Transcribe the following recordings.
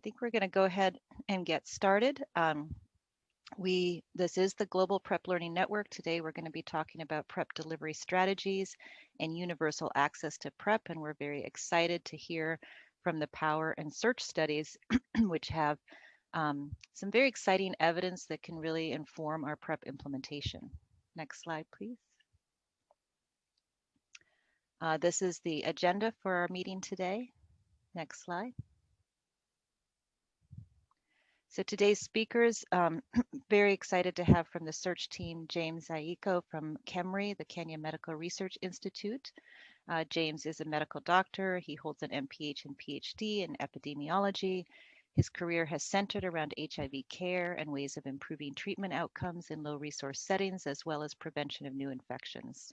think we're going to go ahead and get started. This is the Global PrEP Learning Network. Today we're going to be talking about PrEP delivery strategies and universal access to PrEP, and we're very excited to hear from the POWER and SEARCH studies, which have some very exciting evidence that can really inform our PrEP implementation. Next slide, please. This is the agenda for our meeting today. Next slide. So today's speakers, very excited to have from the search team, James Aiko from KEMRI, the Kenya Medical Research Institute. James is a medical doctor. He holds an MPH and PhD in epidemiology. His career has centered around HIV care and ways of improving treatment outcomes in low resource settings, as well as prevention of new infections.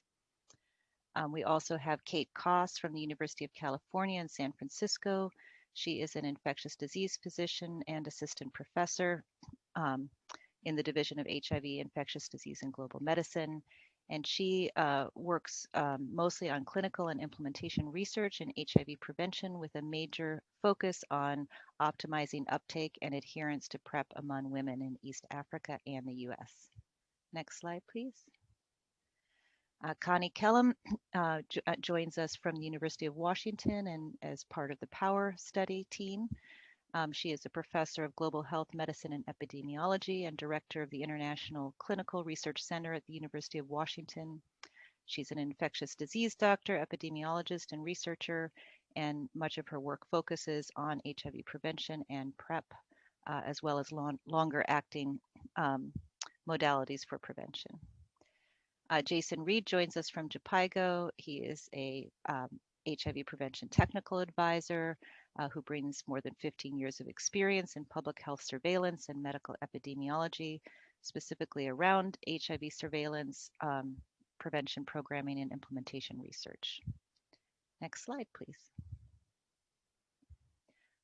We also have Kate Koss from the University of California in San Francisco. She is an infectious disease physician and assistant professor in the Division of HIV, Infectious Disease and Global Medicine. And she works mostly on clinical and implementation research in HIV prevention with a major focus on optimizing uptake and adherence to PrEP among women in East Africa and the US. Next slide, please. Connie Kellum joins us from the University of Washington and as part of the POWER study team. She is a professor of global health medicine and epidemiology and director of the International Clinical Research Center at the University of Washington. She's an infectious disease doctor, epidemiologist, and researcher, and much of her work focuses on HIV prevention and PrEP, as well as longer acting modalities for prevention. Jason Reed joins us from JPIGO. He is a HIV prevention technical advisor who brings more than 15 years of experience in public health surveillance and medical epidemiology, specifically around HIV surveillance, prevention programming, and implementation research. Next slide, please.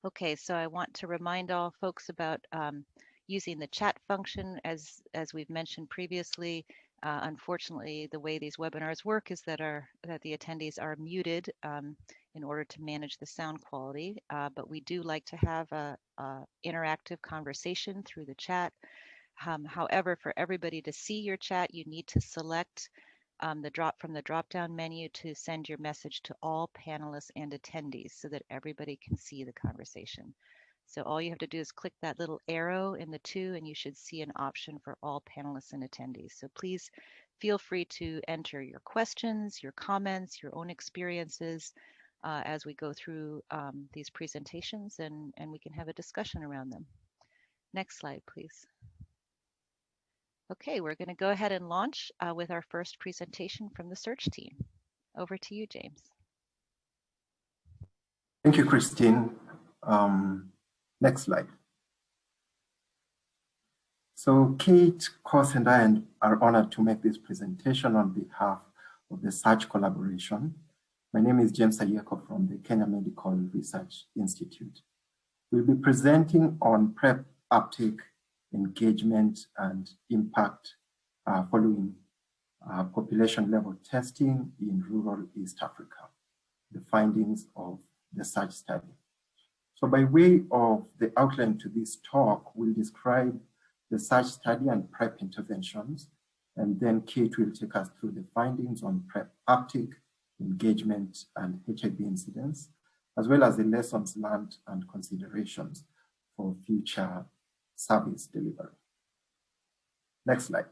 Okay, so I want to remind all folks about using the chat function. As we've mentioned previously, unfortunately, the way these webinars work is that the attendees are muted in order to manage the sound quality, but we do like to have a interactive conversation through the chat. However, for everybody to see your chat, you need to select from the drop-down menu to send your message to all panelists and attendees so that everybody can see the conversation. So all you have to do is click that little arrow in the two and you should see an option for all panelists and attendees. So please feel free to enter your questions, your comments, your own experiences as we go through these presentations and we can have a discussion around them. Next slide, please. Okay, we're going to go ahead and launch with our first presentation from the search team. Over to you, James. Thank you, Christine. Next slide. So Kate Koss and I are honored to make this presentation on behalf of the SEARCH collaboration. My name is James Aiko from the Kenya Medical Research Institute. We'll be presenting on PrEP uptake, engagement, and impact following population level testing in rural East Africa, the findings of the SEARCH study. So by way of the outline to this talk, we'll describe the SEARCH study and PrEP interventions, and then Kate will take us through the findings on PrEP uptake, engagement, and HIV incidence, as well as the lessons learned and considerations for future service delivery. Next slide.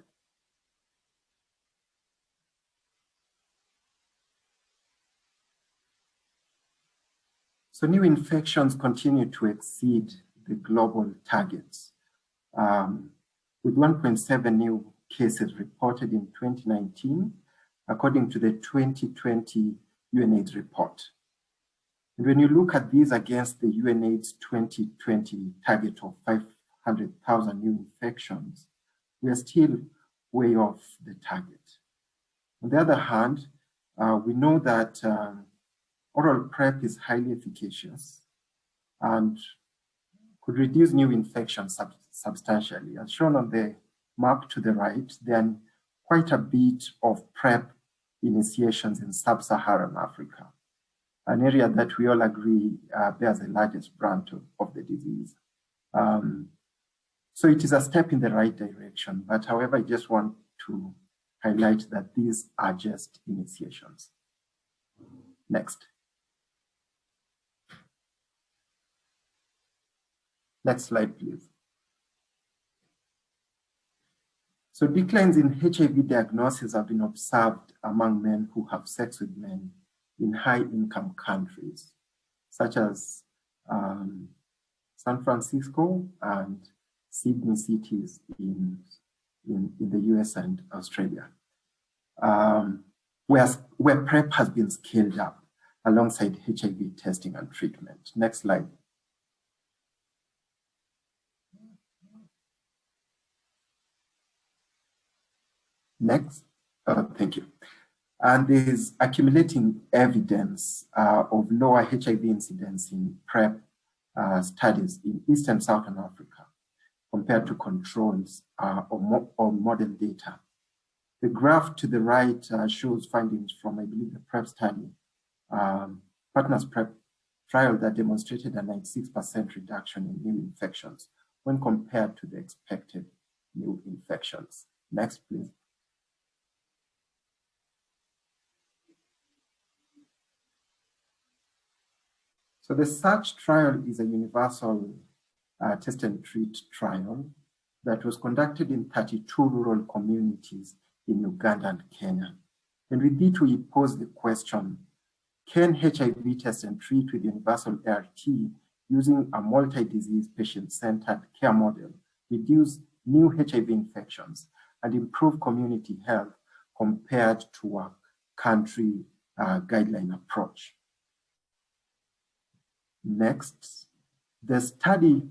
So new infections continue to exceed the global targets, with 1.7 new cases reported in 2019, according to the 2020 UNAIDS report. And when you look at these against the UNAIDS 2020 target of 500,000 new infections, we are still way off the target. On the other hand, we know that oral PrEP is highly efficacious and could reduce new infections substantially. As shown on the map to the right, then quite a bit of PrEP initiations in sub-Saharan Africa, an area that we all agree bears the largest brunt of the disease. So it is a step in the right direction, but however, I just want to highlight that these are just initiations. Next. Next slide, please. So declines in HIV diagnosis have been observed among men who have sex with men in high-income countries, such as San Francisco and Sydney cities in the US and Australia, where PrEP has been scaled up alongside HIV testing and treatment. Next slide. Next, thank you. And there's accumulating evidence of lower HIV incidence in PrEP studies in East and Southern Africa compared to controls or model data. The graph to the right shows findings from, I believe, the PrEP study, Partners PrEP trial that demonstrated a 96% reduction in new infections when compared to the expected new infections. Next, please. So the SURGE trial is a universal test and treat trial that was conducted in 32 rural communities in Uganda and Kenya. And with it, we posed the question, can HIV test and treat with universal ART using a multi-disease patient-centered care model reduce new HIV infections and improve community health compared to a country guideline approach? Next, the study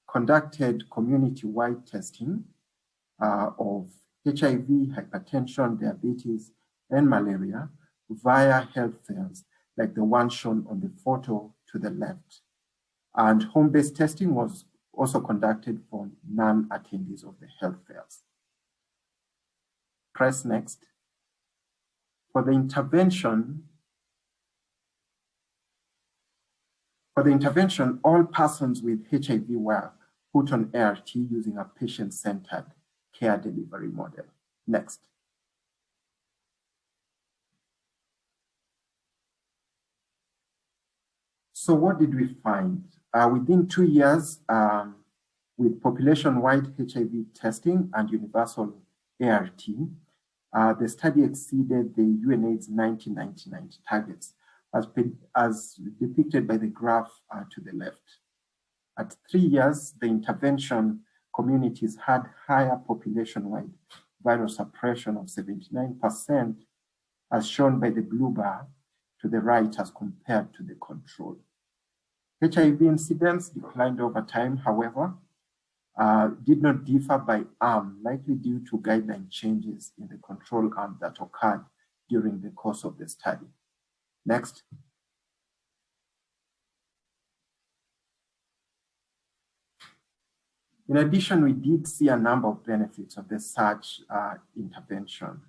conducted community-wide testing of HIV, hypertension, diabetes, and malaria via health fairs, like the one shown on the photo to the left. And home-based testing was also conducted for non-attendees of the health fairs. Press next. For the intervention, all persons with HIV were put on ART using a patient-centered care delivery model. Next. So what did we find? Within 2 years, with population-wide HIV testing and universal ART, the study exceeded the UNAIDS 1990 targets, as depicted by the graph to the left. At 3 years, the intervention communities had higher population-wide viral suppression of 79%, as shown by the blue bar to the right as compared to the control. HIV incidence declined over time, however, did not differ by arm, likely due to guideline changes in the control arm that occurred during the course of the study. Next. In addition, we did see a number of benefits of the SURGE intervention.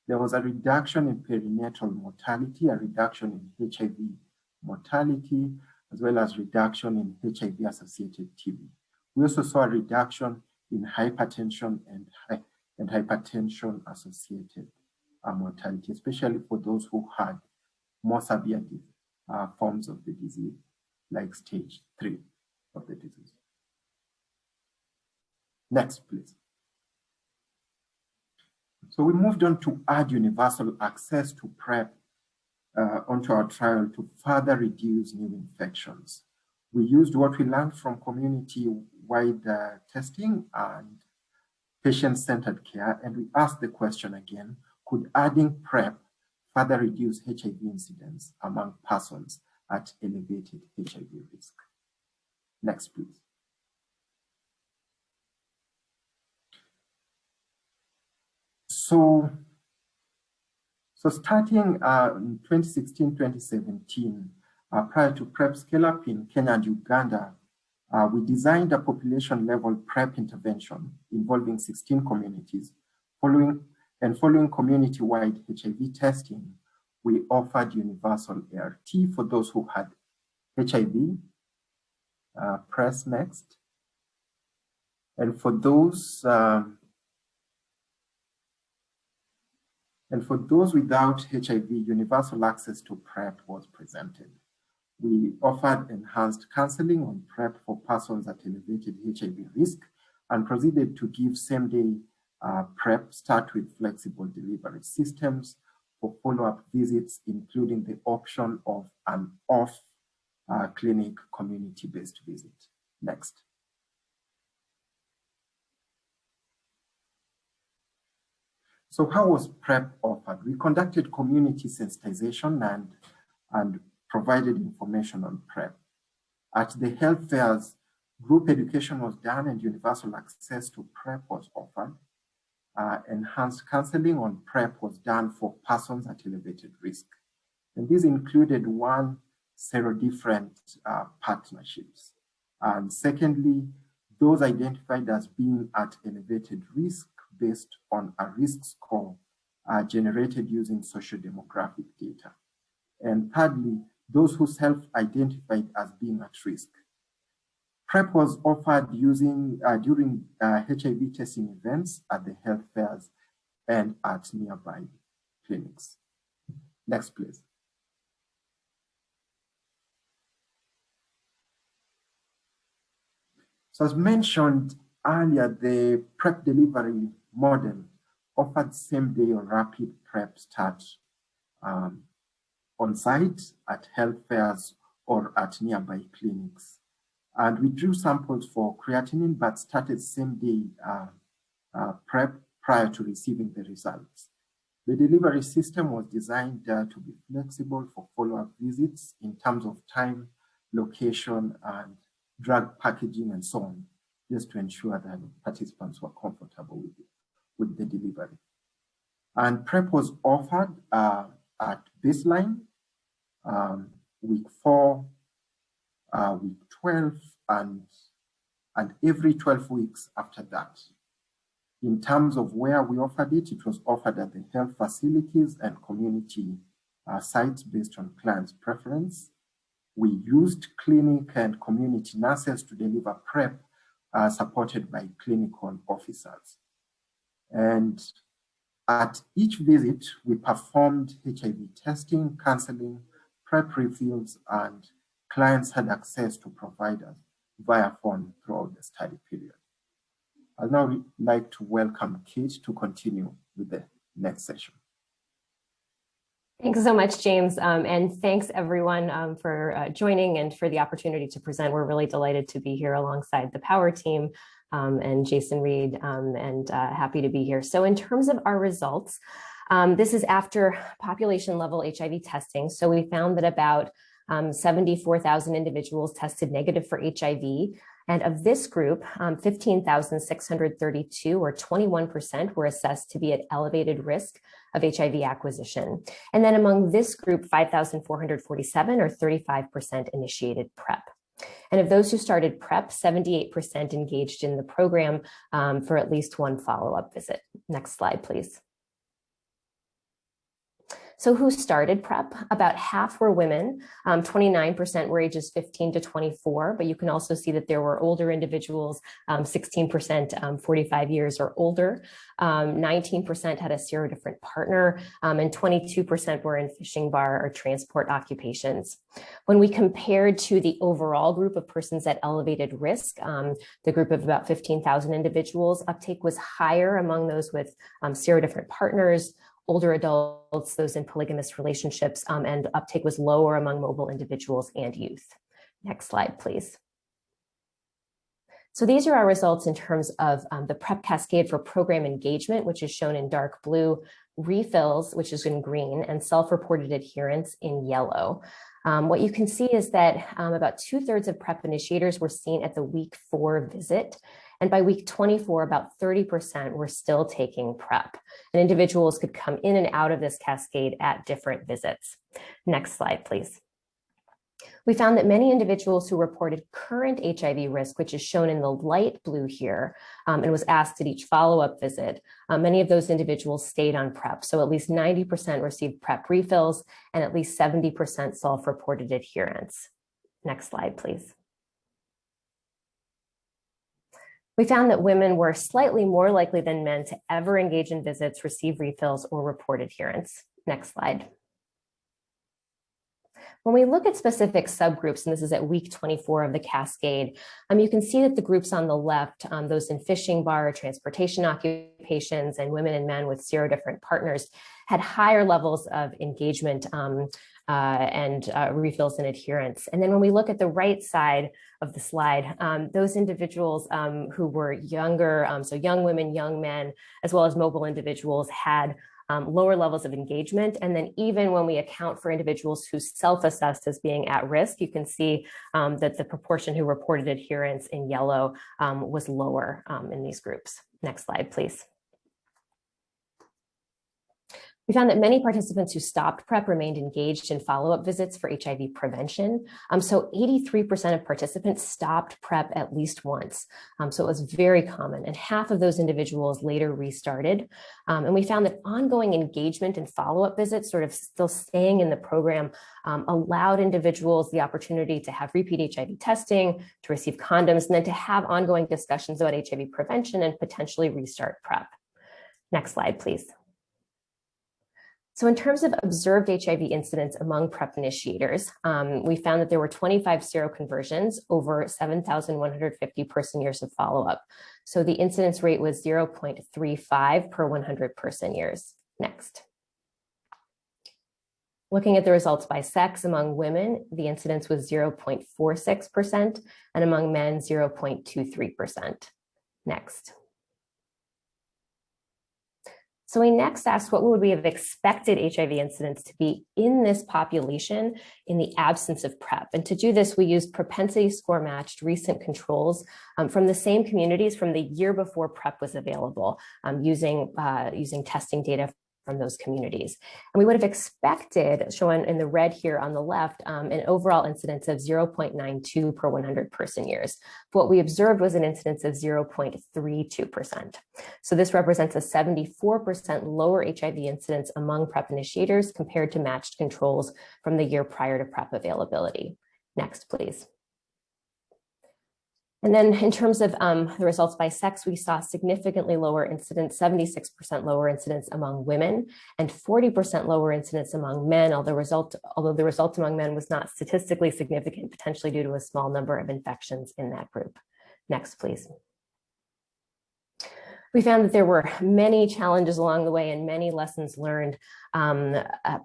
There was a reduction in perinatal mortality, a reduction in HIV mortality, as well as reduction in HIV-associated TB. We also saw a reduction in hypertension and hypertension-associated mortality, especially for those who had more severe forms of the disease, like stage 3 of the disease. Next, please. So we moved on to add universal access to PrEP onto our trial to further reduce new infections. We used what we learned from community-wide testing and patient-centered care, and we asked the question again, could adding PrEP further reduce HIV incidence among persons at elevated HIV risk? Next, please. So starting in 2016-2017, prior to PrEP scale-up in Kenya and Uganda, we designed a population-level PrEP intervention involving 16 communities. Following community-wide HIV testing, we offered universal ART for those who had HIV, Press next. And for those without HIV, universal access to PrEP was presented. We offered enhanced counseling on PrEP for persons at elevated HIV risk and proceeded to give same-day PrEP, start with flexible delivery systems for follow-up visits, including the option of an off-clinic community-based visit. Next. So how was PrEP offered? We conducted community sensitization and provided information on PrEP. At the health fairs, group education was done and universal access to PrEP was offered. Enhanced counseling on PrEP was done for persons at elevated risk. And this included one, serodifferent partnerships. And secondly, those identified as being at elevated risk based on a risk score generated using socio-demographic data. And thirdly, those who self-identified as being at risk. PrEP was offered during HIV testing events at the health fairs and at nearby clinics. Next, please. So as mentioned earlier, the PrEP delivery model offered same-day or rapid PrEP start on site at health fairs or at nearby clinics. And we drew samples for creatinine, but started same-day PrEP prior to receiving the results. The delivery system was designed to be flexible for follow-up visits in terms of time, location, and drug packaging, and so on, just to ensure that participants were comfortable with the delivery. And PrEP was offered at baseline, week 4, week 12, and every 12 weeks after that. In terms of where we offered it, it was offered at the health facilities and community sites based on clients' preference. We used clinic and community nurses to deliver PrEP, supported by clinical officers. And at each visit, we performed HIV testing, counseling, PrEP refills, and clients had access to providers via phone throughout the study period. I'd now like to welcome Kate to continue with the next session. Thanks so much, James. And thanks everyone for joining and for the opportunity to present. We're really delighted to be here alongside the Power team and Jason Reed, and happy to be here. So in terms of our results, this is after population level HIV testing. So we found that about 74,000 individuals tested negative for HIV. And of this group, 15,632 or 21% were assessed to be at elevated risk of HIV acquisition. And then among this group, 5,447 or 35% initiated PrEP. And of those who started PrEP, 78% engaged in the program for at least one follow-up visit. Next slide, please. So who started PrEP? About half were women, 29% were ages 15 to 24, but you can also see that there were older individuals, 16% 45 years or older, 19% had a serodifferent partner, and 22% were in fishing bar or transport occupations. When we compared to the overall group of persons at elevated risk, the group of about 15,000 individuals, uptake was higher among those with serodifferent partners, older adults, those in polygamous relationships, and uptake was lower among mobile individuals and youth. Next slide, please. So these are our results in terms of the PrEP cascade for program engagement, which is shown in dark blue, refills, which is in green, and self-reported adherence in yellow. What you can see is that about 2/3 of PrEP initiators were seen at the week 4 visit. And by week 24, about 30% were still taking PrEP. And individuals could come in and out of this cascade at different visits. Next slide, please. We found that many individuals who reported current HIV risk, which is shown in the light blue here, and was asked at each follow-up visit, many of those individuals stayed on PrEP. So at least 90% received PrEP refills and at least 70% self-reported adherence. Next slide, please. We found that women were slightly more likely than men to ever engage in visits, receive refills, or report adherence. Next slide. When we look at specific subgroups, and this is at week 24 of the cascade, you can see that the groups on the left, those in fishing, bar, transportation occupations, and women and men with serodifferent partners, had higher levels of engagement and refills and adherence. And then when we look at the right side of the slide, those individuals who were younger, so young women, young men, as well as mobile individuals, had lower levels of engagement. And then even when we account for individuals who self-assessed as being at risk, you can see that the proportion who reported adherence in yellow was lower in these groups. Next slide, please. We found that many participants who stopped PrEP remained engaged in follow-up visits for HIV prevention. So 83% of participants stopped PrEP at least once. So it was very common, and half of those individuals later restarted. And we found that ongoing engagement and follow-up visits, sort of still staying in the program, allowed individuals the opportunity to have repeat HIV testing, to receive condoms, and then to have ongoing discussions about HIV prevention and potentially restart PrEP. Next slide, please. So in terms of observed HIV incidence among PrEP initiators, we found that there were 25 seroconversions over 7,150 person years of follow-up. So the incidence rate was 0.35 per 100 person years. Next. Looking at the results by sex, among women, the incidence was 0.46%, and among men, 0.23%. Next. So we next asked, what would we have expected HIV incidence to be in this population in the absence of PrEP? And to do this, we used propensity score matched recent controls from the same communities from the year before PrEP was available, using testing data from those communities. And we would have expected, shown in the red here on the left, an overall incidence of 0.92 per 100 person years. But what we observed was an incidence of 0.32%. So this represents a 74% lower HIV incidence among PrEP initiators compared to matched controls from the year prior to PrEP availability. Next, please. And then in terms of the results by sex, we saw significantly lower incidence, 76% lower incidence among women and 40% lower incidence among men, although the result among men was not statistically significant, potentially due to a small number of infections in that group. Next, please. We found that there were many challenges along the way and many lessons learned.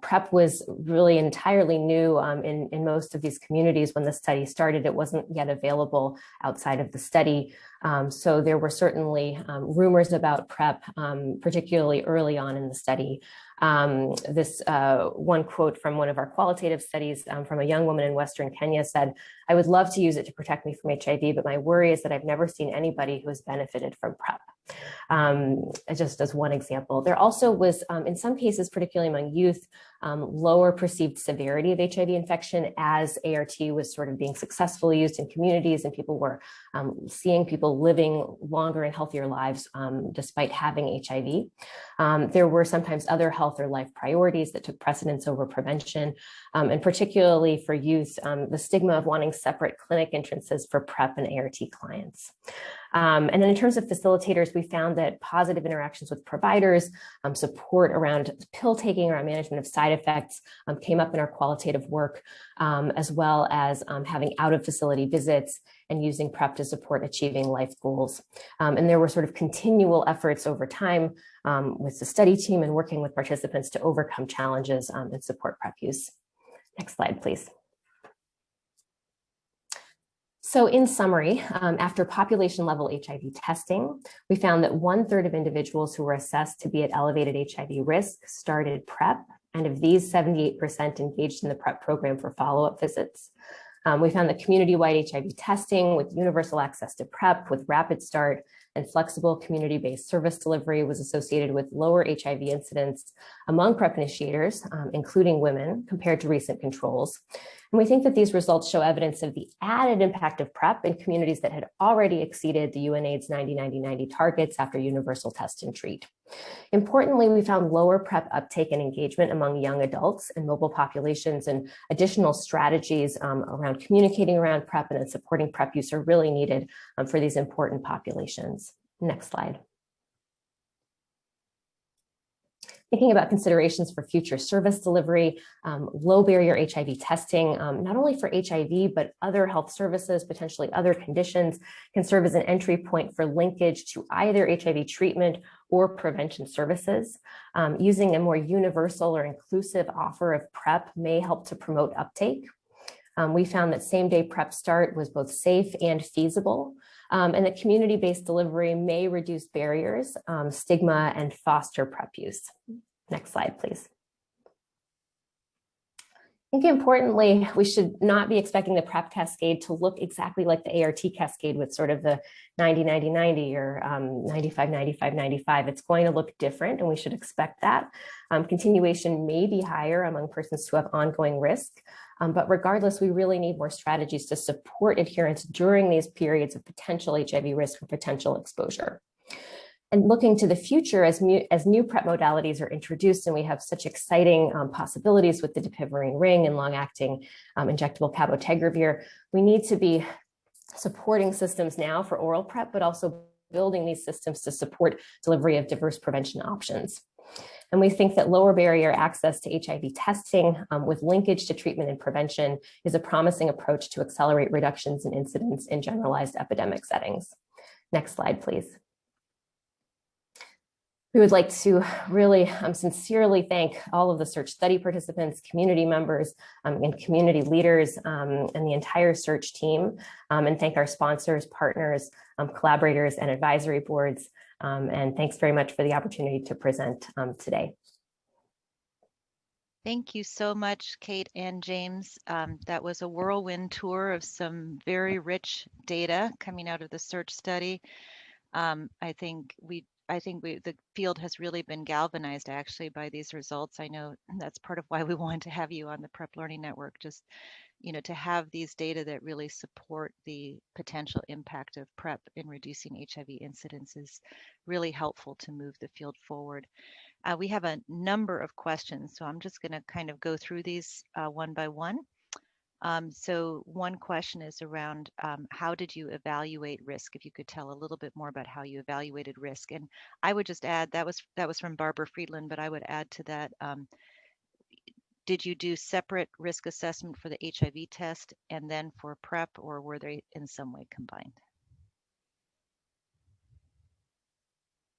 PrEP was really entirely new in most of these communities when the study started. It wasn't yet available outside of the study. So there were certainly rumors about PrEP, particularly early on in the study. This one quote from one of our qualitative studies from a young woman in Western Kenya said, "I would love to use it to protect me from HIV, but my worry is that I've never seen anybody who has benefited from PrEP." Just as one example. There also was, in some cases, particularly among youth, lower perceived severity of HIV infection as ART was sort of being successfully used in communities, and people were seeing people living longer and healthier lives despite having HIV. There were sometimes other health or life priorities that took precedence over prevention, and particularly for youth, the stigma of wanting separate clinic entrances for PrEP and ART clients. And then in terms of facilitators, we found that positive interactions with providers, support around pill taking, around management of side effects came up in our qualitative work, as well as having out-of-facility visits and using PrEP to support achieving life goals. And there were sort of continual efforts over time with the study team and working with participants to overcome challenges and support PrEP use. Next slide, please. So in summary, after population-level HIV testing, we found that 1/3 of individuals who were assessed to be at elevated HIV risk started PrEP, and of these, 78% engaged in the PrEP program for follow-up visits. We found that community-wide HIV testing with universal access to PrEP with rapid start and flexible community-based service delivery was associated with lower HIV incidence among PrEP initiators, including women, compared to recent controls. And we think that these results show evidence of the added impact of PrEP in communities that had already exceeded the UNAIDS 90-90-90 targets after universal test and treat. Importantly, we found lower PrEP uptake and engagement among young adults and mobile populations, and additional strategies around communicating around PrEP and supporting PrEP use are really needed for these important populations. Next slide. Thinking about considerations for future service delivery, low barrier HIV testing, not only for HIV, but other health services, potentially other conditions, can serve as an entry point for linkage to either HIV treatment or prevention services. Using a more universal or inclusive offer of PrEP may help to promote uptake. We found that same-day PrEP start was both safe and feasible, and that community-based delivery may reduce barriers, stigma, and foster PrEP use. Next slide, please. I think importantly, we should not be expecting the PrEP cascade to look exactly like the ART cascade with sort of the 90-90-90 or 95-95-95. It's going to look different, and we should expect that. Continuation may be higher among persons who have ongoing risk, but regardless, we really need more strategies to support adherence during these periods of potential HIV risk or potential exposure. And looking to the future, as new PrEP modalities are introduced, and we have such exciting possibilities with the dapivirine ring and long-acting injectable cabotegravir, we need to be supporting systems now for oral PrEP, but also building these systems to support delivery of diverse prevention options. And we think that lower barrier access to HIV testing with linkage to treatment and prevention is a promising approach to accelerate reductions in incidence in generalized epidemic settings. Next slide, please. We would like to really sincerely thank all of the search study participants, community members, and community leaders, and the entire search team, and thank our sponsors, partners, collaborators, and advisory boards. And thanks very much for the opportunity to present today. Thank you so much, Kate and James. That was a whirlwind tour of some very rich data coming out of the search study. I think the field has really been galvanized actually by these results. I know that's part of why we wanted to have you on the PrEP Learning Network, just to have these data that really support the potential impact of PrEP in reducing HIV incidence is really helpful to move the field forward. We have a number of questions, so I'm just going to kind of go through these one by one. So one question is around how did you evaluate risk? If you could tell a little bit more about how you evaluated risk. And I would just add, that was from Barbara Friedland, but I would add to that, did you do separate risk assessment for the HIV test and then for PrEP, or were they in some way combined?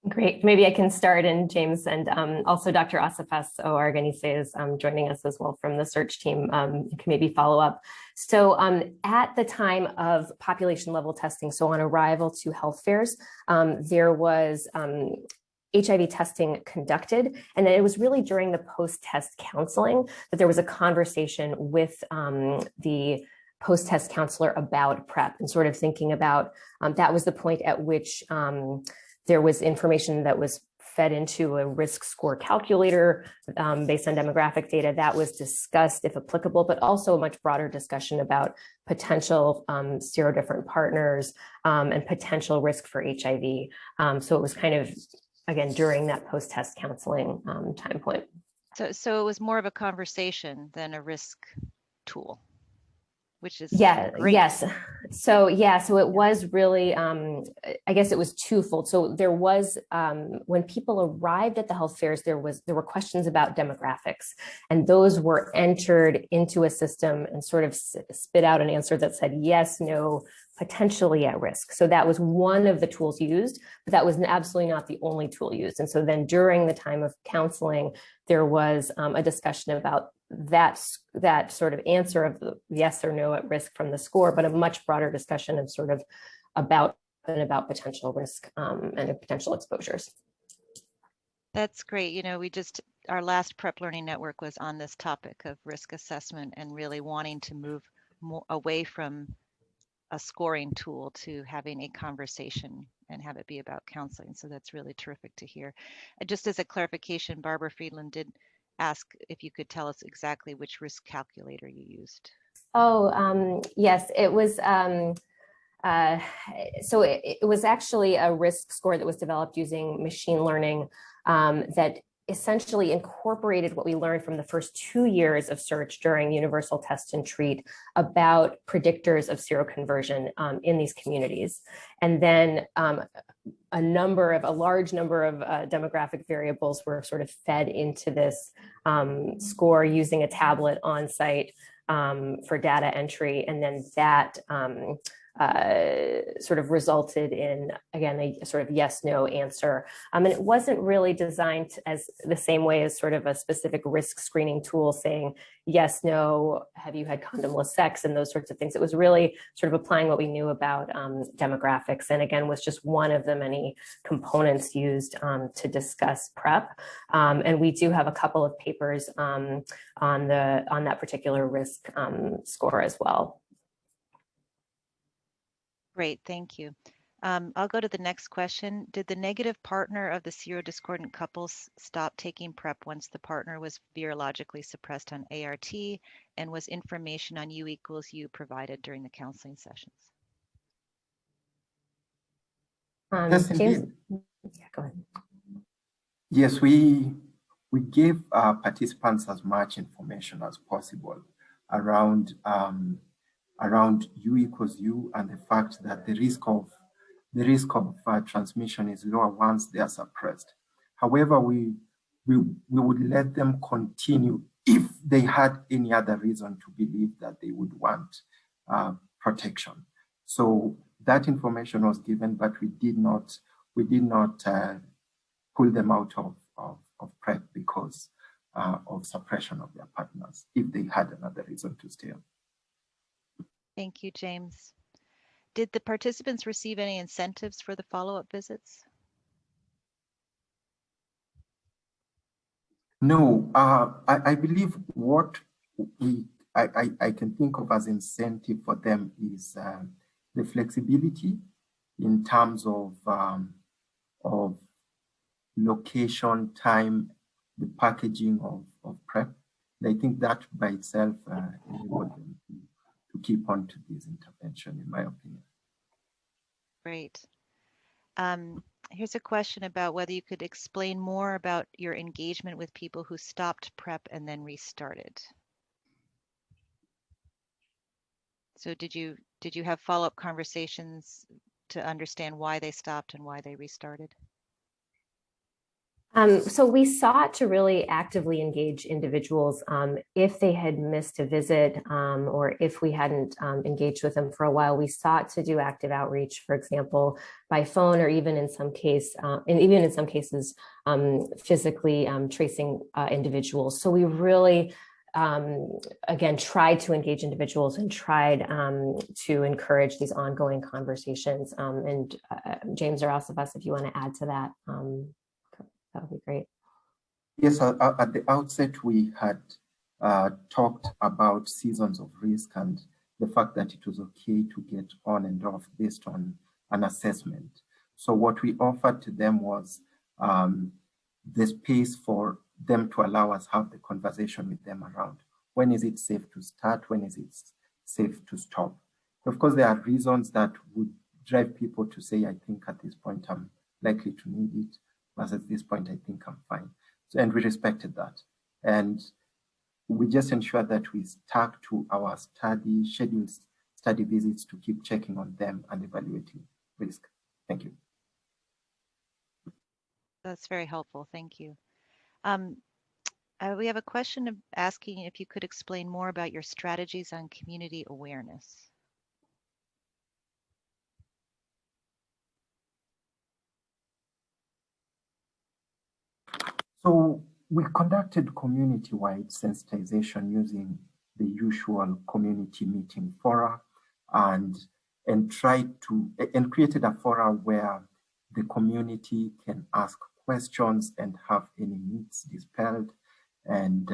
Great. Maybe I can start, and James, and also Dr. Asafas Oarganise is joining us as well from the search team, can maybe follow up. So at the time of population level testing, so on arrival to health fairs, there was HIV testing conducted, and then it was really during the post-test counseling that there was a conversation with the post-test counselor about PrEP, and sort of thinking about that was the point at which there was information that was fed into a risk score calculator based on demographic data that was discussed, if applicable, but also a much broader discussion about potential serodifferent partners and potential risk for HIV. So it was kind of, again, during that post-test counseling time point. So it was more of a conversation than a risk tool, which is great. Yes. So it was really, I guess it was twofold. So there was, when people arrived at the health fairs, there were questions about demographics, and those were entered into a system and sort of spit out an answer that said yes, no, potentially at risk. So that was one of the tools used, but that was absolutely not the only tool used. And so then during the time of counseling, there was a discussion about that sort of answer of the yes or no at risk from the score, but a much broader discussion and sort of about potential risk and potential exposures. That's great. Our last PrEP Learning Network was on this topic of risk assessment and really wanting to move more away from a scoring tool to having a conversation and have it be about counseling. So that's really terrific to hear. Just as a clarification, Barbara Friedland did ask if you could tell us exactly which risk calculator you used. Oh, yes, it was. So it was actually a risk score that was developed using machine learning that essentially incorporated what we learned from the first 2 years of search during Universal Test and Treat about predictors of seroconversion in these communities. And then a large number of demographic variables were sort of fed into this score using a tablet on site for data entry. And then that sort of resulted in, again, a sort of yes/no answer. And it wasn't really designed as the same way as sort of a specific risk screening tool saying, yes, no, have you had condomless sex, and those sorts of things. It was really sort of applying what we knew about demographics, and again, was just one of the many components used to discuss PrEP. And we do have a couple of papers on that particular risk score as well. Great, thank you. I'll go to the next question. Did the negative partner of the serodiscordant couples stop taking PrEP once the partner was virologically suppressed on ART? And was information on U equals U provided during the counseling sessions? Yes, James? indeed. Yeah, go ahead. Yes, we gave participants as much information as possible around U equals U and the fact that the risk of transmission is lower once they are suppressed. However, we would let them continue if they had any other reason to believe that they would want protection. So that information was given, but we did not pull them out of PrEP because of suppression of their partners if they had another reason to stay on. Thank you, James. Did the participants receive any incentives for the follow-up visits? No, I believe what I can think of as incentive for them is the flexibility in terms of location, time, the packaging of PrEP. I think that by itself enabled them to keep on to this intervention, in my opinion. Great. Here's a question about whether you could explain more about your engagement with people who stopped PrEP and then restarted. So did you have follow-up conversations to understand why they stopped and why they restarted? So we sought to really actively engage individuals if they had missed a visit or if we hadn't engaged with them for a while. We sought to do active outreach, for example, by phone or even in some cases, physically tracing individuals. So we really again, tried to engage individuals and tried to encourage these ongoing conversations. And James or Asafas, if you want to add to that. That would be great. Yes, at the outset, we had talked about seasons of risk and the fact that it was okay to get on and off based on an assessment. So what we offered to them was the space for them to allow us have the conversation with them around when is it safe to start, when is it safe to stop. Of course, there are reasons that would drive people to say, I think at this point I'm likely to need it. But at this point, I think I'm fine. So, and we respected that. And we just ensured that we stuck to our scheduled study visits to keep checking on them and evaluating risk. Thank you. That's very helpful. Thank you. We have a question asking if you could explain more about your strategies on community awareness. So we conducted community-wide sensitization using the usual community meeting fora and created a fora where the community can ask questions and have any myths dispelled and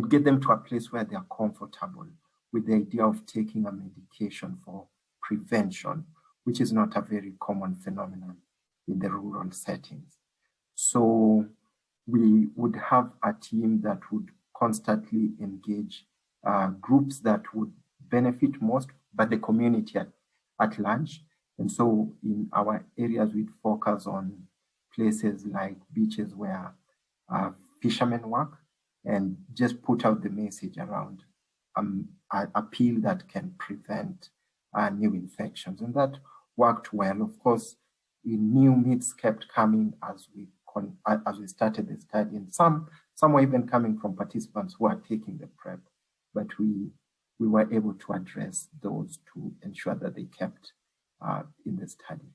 get them to a place where they are comfortable with the idea of taking a medication for prevention, which is not a very common phenomenon in the rural settings. So we would have a team that would constantly engage groups that would benefit most, but the community at large. And so in our areas, we'd focus on places like beaches where fishermen work and just put out the message around a pill that can prevent new infections. And that worked well. Of course, new myths kept coming as we started the study, and some were even coming from participants who are taking the PrEP, but we were able to address those to ensure that they kept in the study.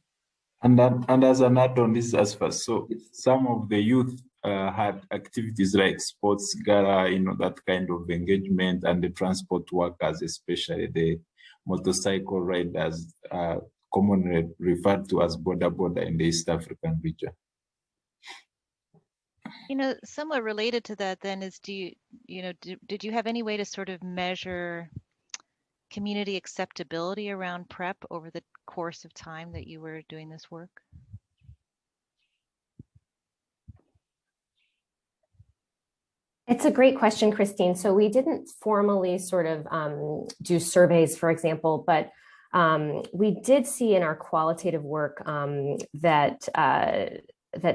And as an add-on, this is as first. So some of the youth had activities like sports gala, that kind of engagement, and the transport workers, especially the motorcycle riders, commonly referred to as border in the East African region. Somewhat related to that then is, did you have any way to sort of measure community acceptability around PrEP over the course of time that you were doing this work? It's a great question, Christine. So we didn't formally sort of do surveys, for example, but we did see in our qualitative work that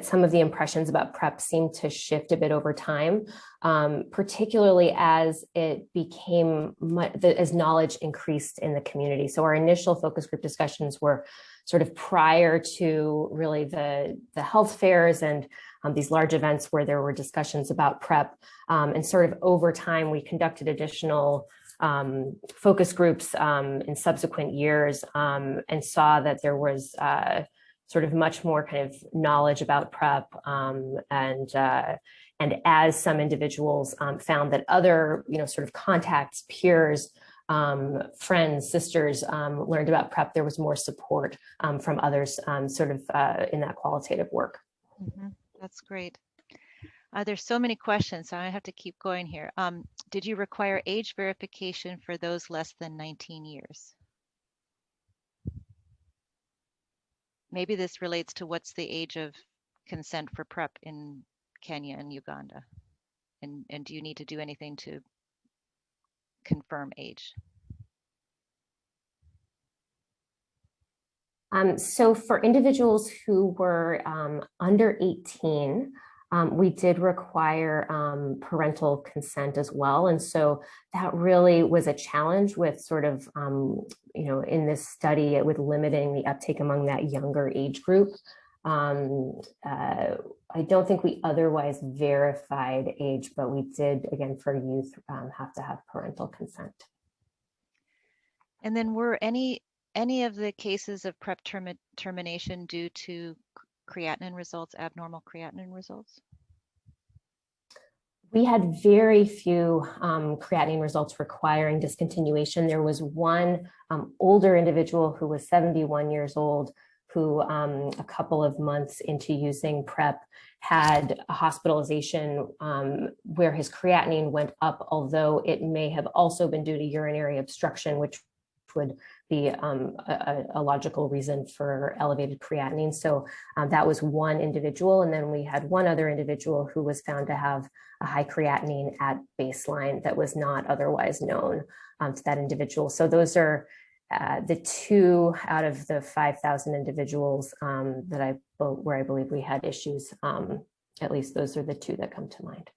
some of the impressions about PrEP seemed to shift a bit over time, particularly as it became, as knowledge increased in the community. So our initial focus group discussions were sort of prior to really the health fairs and these large events where there were discussions about PrEP. And sort of over time, we conducted additional focus groups in subsequent years and saw that there was sort of much more kind of knowledge about PrEP, and as some individuals found that other, sort of contacts, peers, friends, sisters learned about PrEP, there was more support from others sort of in that qualitative work. Mm-hmm. That's great. There's so many questions, so I have to keep going here. Did you require age verification for those less than 19 years? Maybe this relates to what's the age of consent for PrEP in Kenya and Uganda? And do you need to do anything to confirm age? So for individuals who were under 18, we did require parental consent as well. And so that really was a challenge with sort of, in this study with limiting the uptake among that younger age group. I don't think we otherwise verified age, but we did, again, for youth, have to have parental consent. And then were any of the cases of PrEP termination due to creatinine results, abnormal creatinine results? We had very few creatinine results requiring discontinuation. There was one older individual who was 71 years old who a couple of months into using PrEP had a hospitalization where his creatinine went up, although it may have also been due to urinary obstruction, which would be a logical reason for elevated creatinine. So that was one individual. And then we had one other individual who was found to have a high creatinine at baseline that was not otherwise known to that individual. So those are the two out of the 5,000 individuals where I believe we had issues. At least those are the two that come to mind.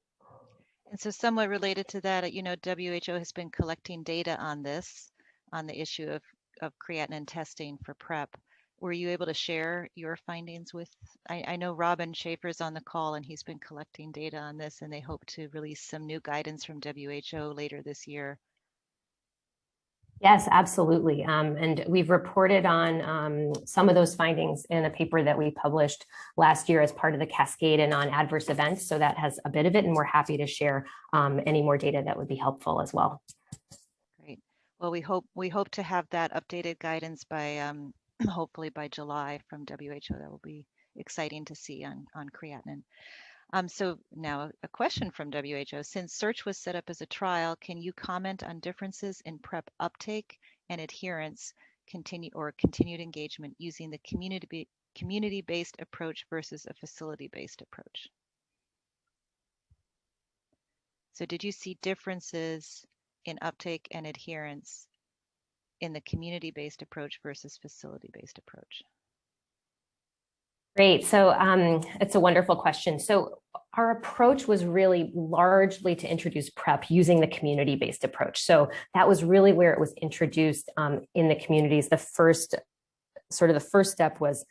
And so somewhat related to that, WHO has been collecting data on this, on the issue of creatinine testing for PrEP. Were you able to share your findings with, I know Robin Schaefer's on the call and he's been collecting data on this, and they hope to release some new guidance from WHO later this year. Yes, absolutely. And we've reported on some of those findings in a paper that we published last year as part of the cascade and on adverse events. So that has a bit of it, and we're happy to share any more data that would be helpful as well. Great. Well, we hope to have that updated guidance by hopefully by July from WHO. That will be exciting to see on creatinine. So now a question from WHO. Since SEARCH was set up as a trial, can you comment on differences in PrEP uptake and adherence, continued engagement using the community-based approach versus a facility-based approach? So did you see differences in uptake and adherence in the community-based approach versus facility-based approach? Great. So it's a wonderful question. So our approach was really largely to introduce PrEP using the community-based approach. So that was really where it was introduced in the communities. The first step was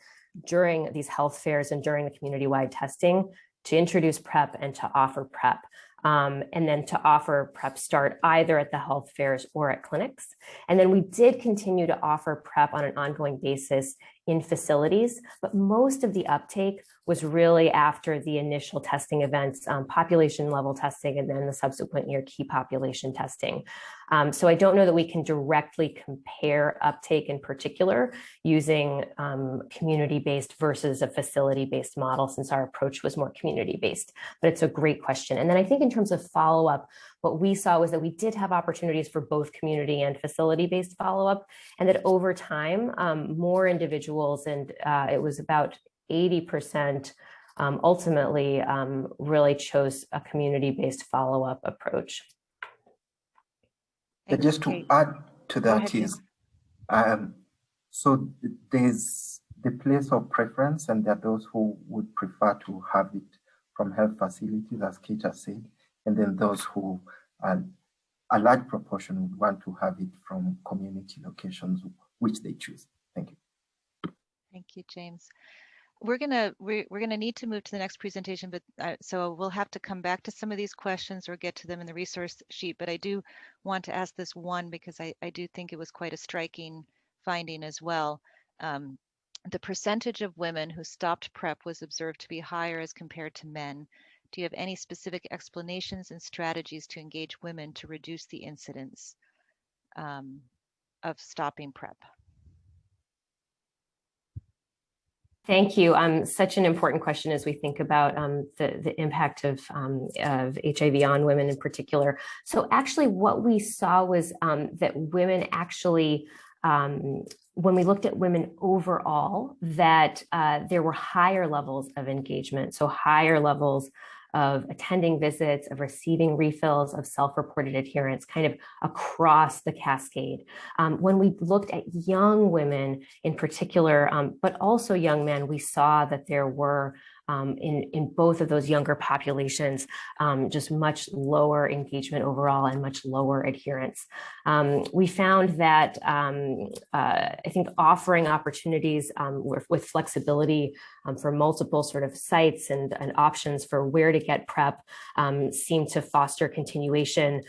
during these health fairs and during the community-wide testing to introduce PrEP and to offer PrEP. And then to offer PrEP start either at the health fairs or at clinics. And then we did continue to offer PrEP on an ongoing basis in facilities, but most of the uptake was really after the initial testing events, population level testing, and then the subsequent year key population testing. So I don't know that we can directly compare uptake in particular using community-based versus a facility-based model, since our approach was more community-based, but it's a great question. And then I think in terms of follow-up, what we saw was that we did have opportunities for both community and facility-based follow-up, and that over time, more individuals, and it was about 80% ultimately really chose a community-based follow-up approach. Just to add to that is, so there's the place of preference, and there are those who would prefer to have it from health facilities, as Kate has said, and then those who, a large proportion would want to have it from community locations, which they choose. Thank you. Thank you, James. We're gonna need to move to the next presentation, but so we'll have to come back to some of these questions or get to them in the resource sheet. But I do want to ask this one because I do think it was quite a striking finding as well. The percentage of women who stopped PrEP was observed to be higher as compared to men. Do you have any specific explanations and strategies to engage women to reduce the incidence of stopping PrEP? Thank you. Such an important question as we think about the impact of HIV on women in particular. So actually what we saw was that women actually, when we looked at women overall, that there were higher levels of engagement, so higher levels of attending visits, of receiving refills, of self-reported adherence, kind of across the cascade. When we looked at young women in particular, but also young men, we saw that there were in both of those younger populations, just much lower engagement overall and much lower adherence. We found that I think offering opportunities with flexibility for multiple sort of sites and options for where to get PrEP seemed to foster continuation.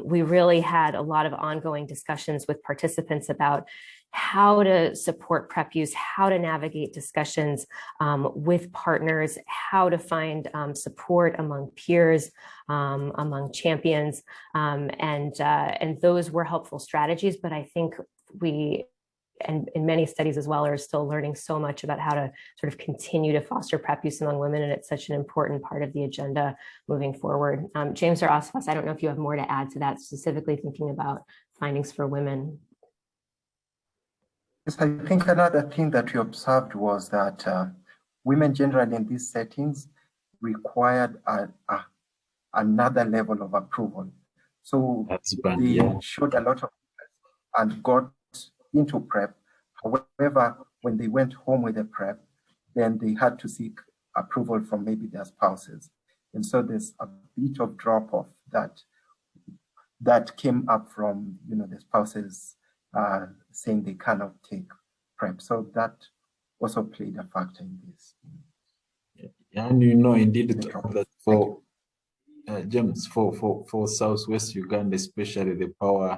We really had a lot of ongoing discussions with participants about how to support PrEP use, how to navigate discussions with partners, how to find support among peers, among champions, and those were helpful strategies. But I think we, and in many studies as well, are still learning so much about how to sort of continue to foster PrEP use among women, and it's such an important part of the agenda moving forward. James or Asfas, I don't know if you have more to add to that, specifically thinking about findings for women. Yes, I think another thing that we observed was that women generally in these settings required another level of approval. So they showed a lot of interest and got into PrEP. However, when they went home with the PrEP, then they had to seek approval from maybe their spouses. And so there's a bit of drop-off that came up from, you know, the spouses saying they cannot take PrEP. So that also played a factor in this. And you know, indeed, that for James, for Southwest Uganda, especially the power,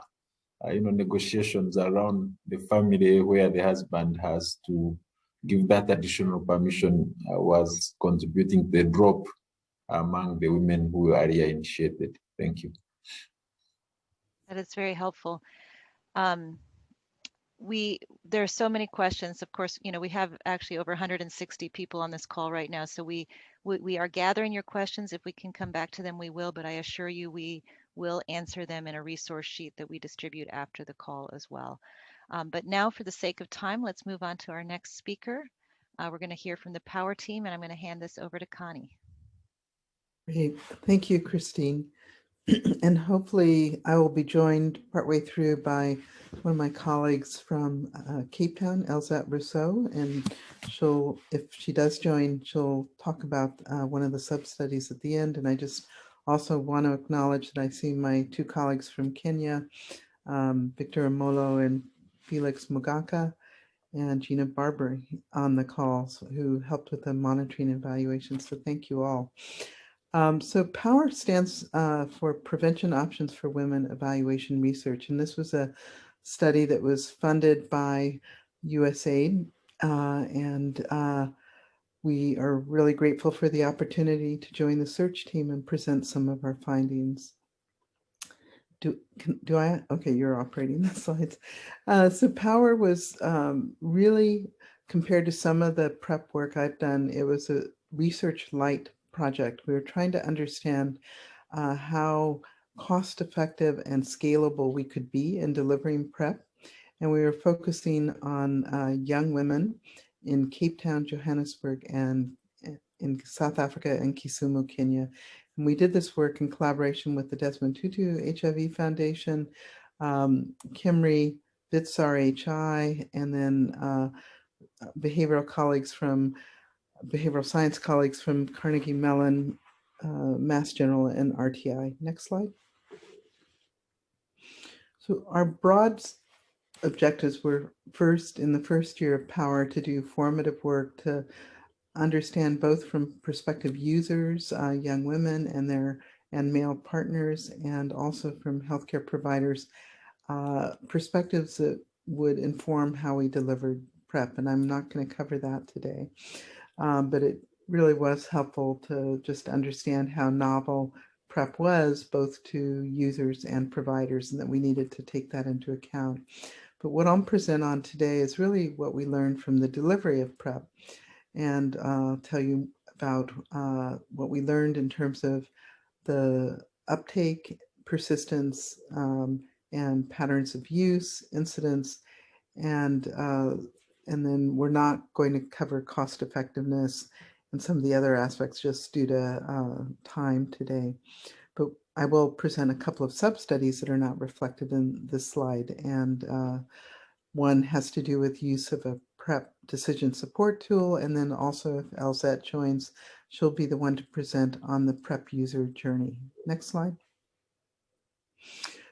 negotiations around the family where the husband has to give that additional permission was contributing to the drop among the women who were earlier initiated. Thank you. That is very helpful. There are so many questions. Of course, we have actually over 160 people on this call right now. So we are gathering your questions. If we can come back to them, we will. But I assure you, we will answer them in a resource sheet that we distribute after the call as well. But now, for the sake of time, let's move on to our next speaker. We're going to hear from the Power team, and I'm going to hand this over to Connie. Great. Thank you, Christine. And hopefully I will be joined partway through by one of my colleagues from Cape Town, Elzette Rousseau, and she'll, if she does join, she'll talk about one of the sub-studies at the end. And I just also want to acknowledge that I see my two colleagues from Kenya, Victor Amolo and Felix Mugaka, and Gina Barbary on the calls who helped with the monitoring and evaluation. So thank you all. So POWER stands for Prevention Options for Women Evaluation Research. And this was a study that was funded by USAID. We are really grateful for the opportunity to join the search team and present some of our findings. Do I? Okay, you're operating the slides. So POWER was really, compared to some of the PrEP work I've done, it was a research light project. We were trying to understand how cost effective and scalable we could be in delivering PrEP. And we were focusing on young women in Cape Town, Johannesburg, and in South Africa and Kisumu, Kenya. And we did this work in collaboration with the Desmond Tutu HIV Foundation, KEMRI, VITSAR-HI, and then behavioral science colleagues from Carnegie Mellon, Mass General, and RTI. Next slide. So our broad objectives were first, in the first year of POWER, to do formative work to understand both from prospective users, young women and male partners, and also from healthcare providers, perspectives that would inform how we delivered PrEP. And I'm not going to cover that today, but it really was helpful to just understand how novel PrEP was, both to users and providers, and that we needed to take that into account. But what I'll present on today is really what we learned from the delivery of PrEP, and tell you about what we learned in terms of the uptake, persistence, and patterns of use, incidence, and then we're not going to cover cost effectiveness and some of the other aspects just due to time today. But I will present a couple of sub-studies that are not reflected in this slide, and one has to do with use of a PrEP decision support tool, and then also if Elzette joins, she'll be the one to present on the PrEP user journey. Next slide.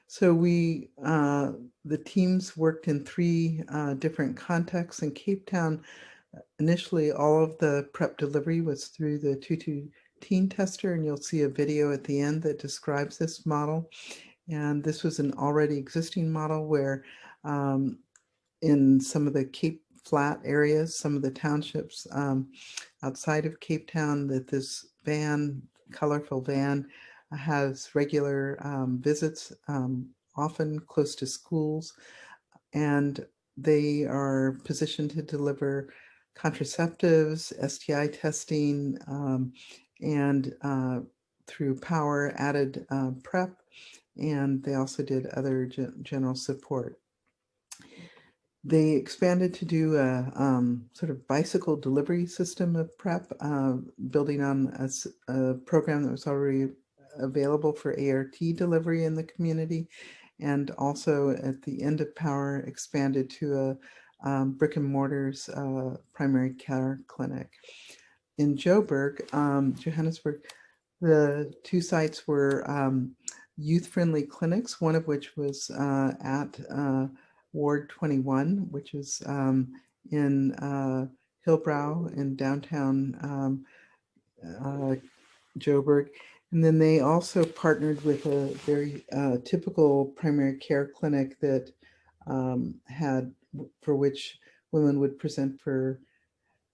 So the teams worked in three different contexts. In Cape Town, initially all of the PrEP delivery was through the Tutu teen tester, and you'll see a video at the end that describes this model. And this was an already existing model where in some of the Cape Flat areas, some of the townships outside of Cape Town, that this van, colorful van, has regular visits, often close to schools, and they are positioned to deliver contraceptives, STI testing, and through POWER added PrEP, and they also did other general support. They expanded to do a sort of bicycle delivery system of PrEP, building on a program that was already available for ART delivery in the community, and also at the end of POWER expanded to a brick and mortars primary care clinic. In Joburg, Johannesburg, the two sites were youth-friendly clinics, one of which was at Ward 21, which is in Hillbrow in downtown Joburg. And then they also partnered with a very typical primary care clinic that for which women would present for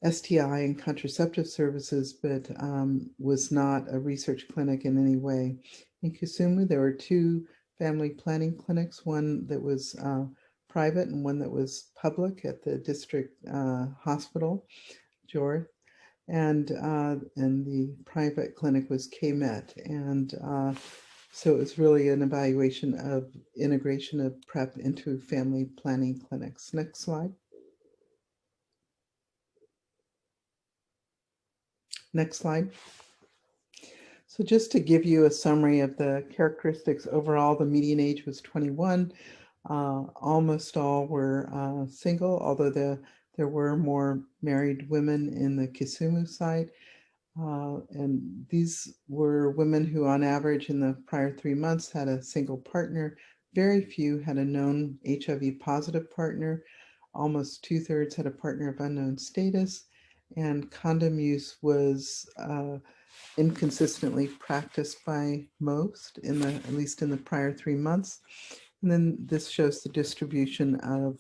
STI and contraceptive services, but was not a research clinic in any way. In Kisumu, there were two family planning clinics, one that was private and one that was public at the district hospital, Jorth, and the private clinic was KMET, and so it was really an evaluation of integration of PrEP into family planning clinics. Next slide. Next slide. So just to give you a summary of the characteristics overall, the median age was 21. Almost all were single, although there were more married women in the Kisumu site. And these were women who on average in the prior 3 months had a single partner. Very few had a known HIV positive partner. Almost 2/3 had a partner of unknown status. And condom use was inconsistently practiced by most, at least in the prior 3 months. And then this shows the distribution of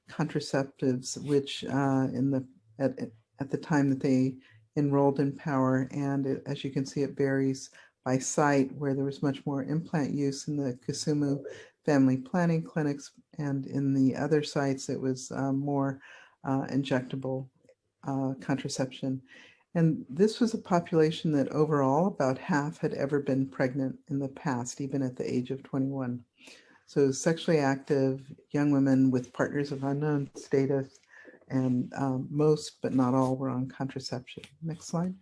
contraceptives, which at the time that they enrolled in POWER, and as you can see, it varies by site, where there was much more implant use in the Kisumu family planning clinics, and in the other sites it was more injectable contraception. And this was a population that overall about half had ever been pregnant in the past, even at the age of 21. So sexually active young women with partners of unknown status, and most but not all were on contraception. Next slide.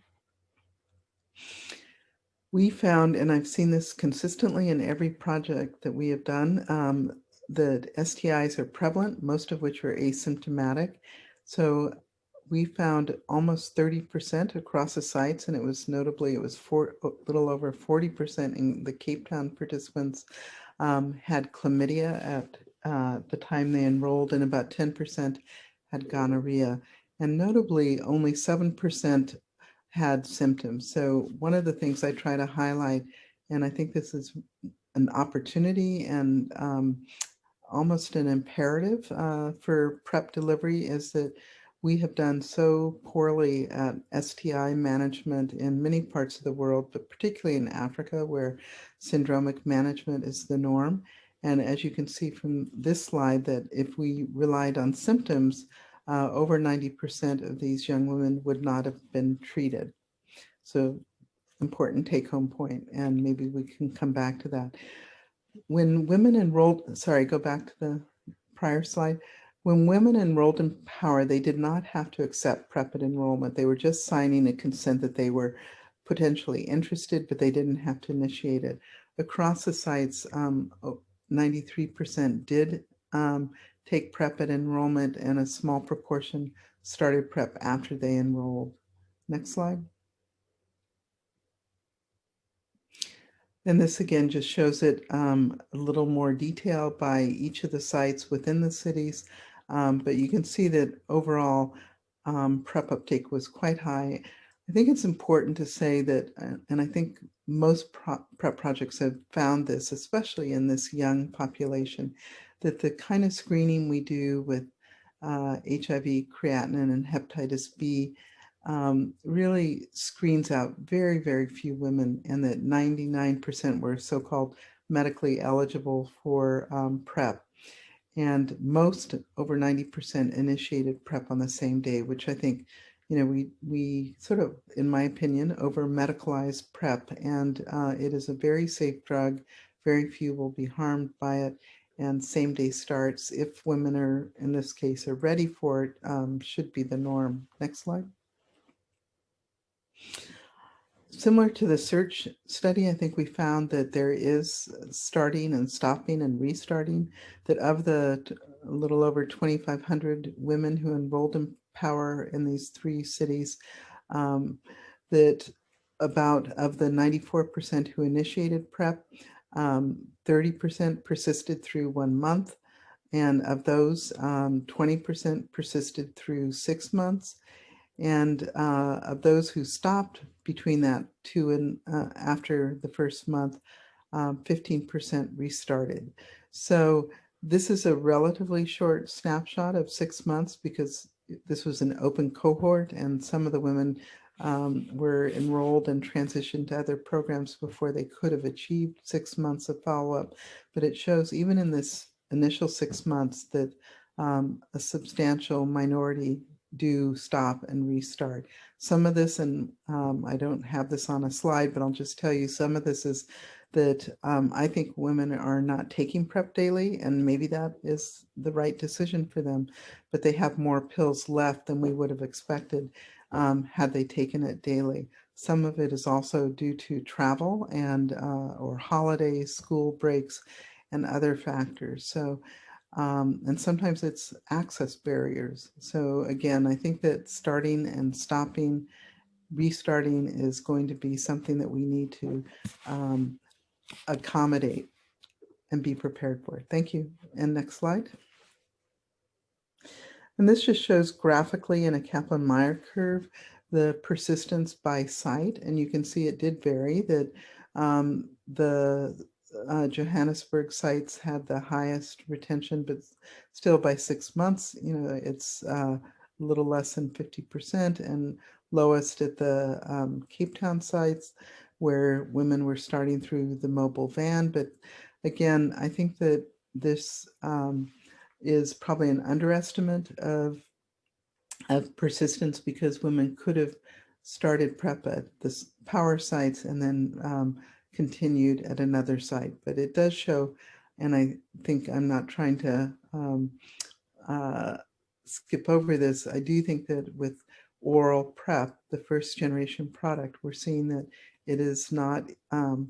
We found, and I've seen this consistently in every project that we have done, that STIs are prevalent, most of which are asymptomatic. So we found almost 30% across the sites, and it was notably, it was a little over 40% in the Cape Town participants had chlamydia at the time they enrolled, and about 10% had gonorrhea. And notably, only 7% had symptoms. So one of the things I try to highlight, and I think this is an opportunity and almost an imperative for PrEP delivery, is that we have done so poorly at STI management in many parts of the world, but particularly in Africa, where syndromic management is the norm. And as you can see from this slide, that if we relied on symptoms, over 90% of these young women would not have been treated. So important take-home point, and maybe we can come back to that. When women enrolled, sorry, go back to the prior slide. When women enrolled in POWER, they did not have to accept PrEP at enrollment. They were just signing a consent that they were potentially interested, but they didn't have to initiate it. Across the sites, 93% did take PrEP at enrollment, and a small proportion started PrEP after they enrolled. Next slide. And this again just shows it a little more detail by each of the sites within the cities. But you can see that overall PrEP uptake was quite high. I think it's important to say that, and I think most PrEP projects have found this, especially in this young population, that the kind of screening we do with HIV, creatinine, and hepatitis B really screens out very, very few women, and that 99% were so-called medically eligible for PrEP. And most, over 90%, initiated PrEP on the same day, which I think, you know, we sort of, in my opinion, over-medicalize PrEP, and it is a very safe drug. Very few will be harmed by it, and same-day starts, if women are, in this case, are ready for it, should be the norm. Next slide. Similar to the search study, I think we found that there is starting and stopping and restarting, that of the a little over 2,500 women who enrolled in POWER in these 3 cities, that about of the 94% who initiated PrEP, 30% persisted through 1 month, and of those, 20% persisted through 6 months. And of those who stopped between that 2 and after the first month, 15% restarted. So this is a relatively short snapshot of 6 months, because this was an open cohort, and some of the women were enrolled and transitioned to other programs before they could have achieved 6 months of follow-up. But it shows, even in this initial 6 months, that a substantial minority do stop and restart. Some of this, and I don't have this on a slide, but I'll just tell you, some of this is that I think women are not taking PrEP daily, and maybe that is the right decision for them, but they have more pills left than we would have expected had they taken it daily. Some of it is also due to travel and or holidays, school breaks, and other factors. So, and sometimes it's access barriers. So again, I think that starting and stopping, restarting is going to be something that we need to accommodate and be prepared for. Thank you. And next slide. And this just shows graphically in a Kaplan-Meier curve the persistence by site, and you can see it did vary, that the Johannesburg sites had the highest retention, but still by 6 months, you know, it's a little less than 50%, and lowest at the Cape Town sites where women were starting through the mobile van. But again, I think that this is probably an underestimate of persistence, because women could have started PrEP at the power sites and then continued at another site. But it does show, and I think I'm not trying to skip over this, I do think that with oral PrEP, the first generation product, we're seeing that it is not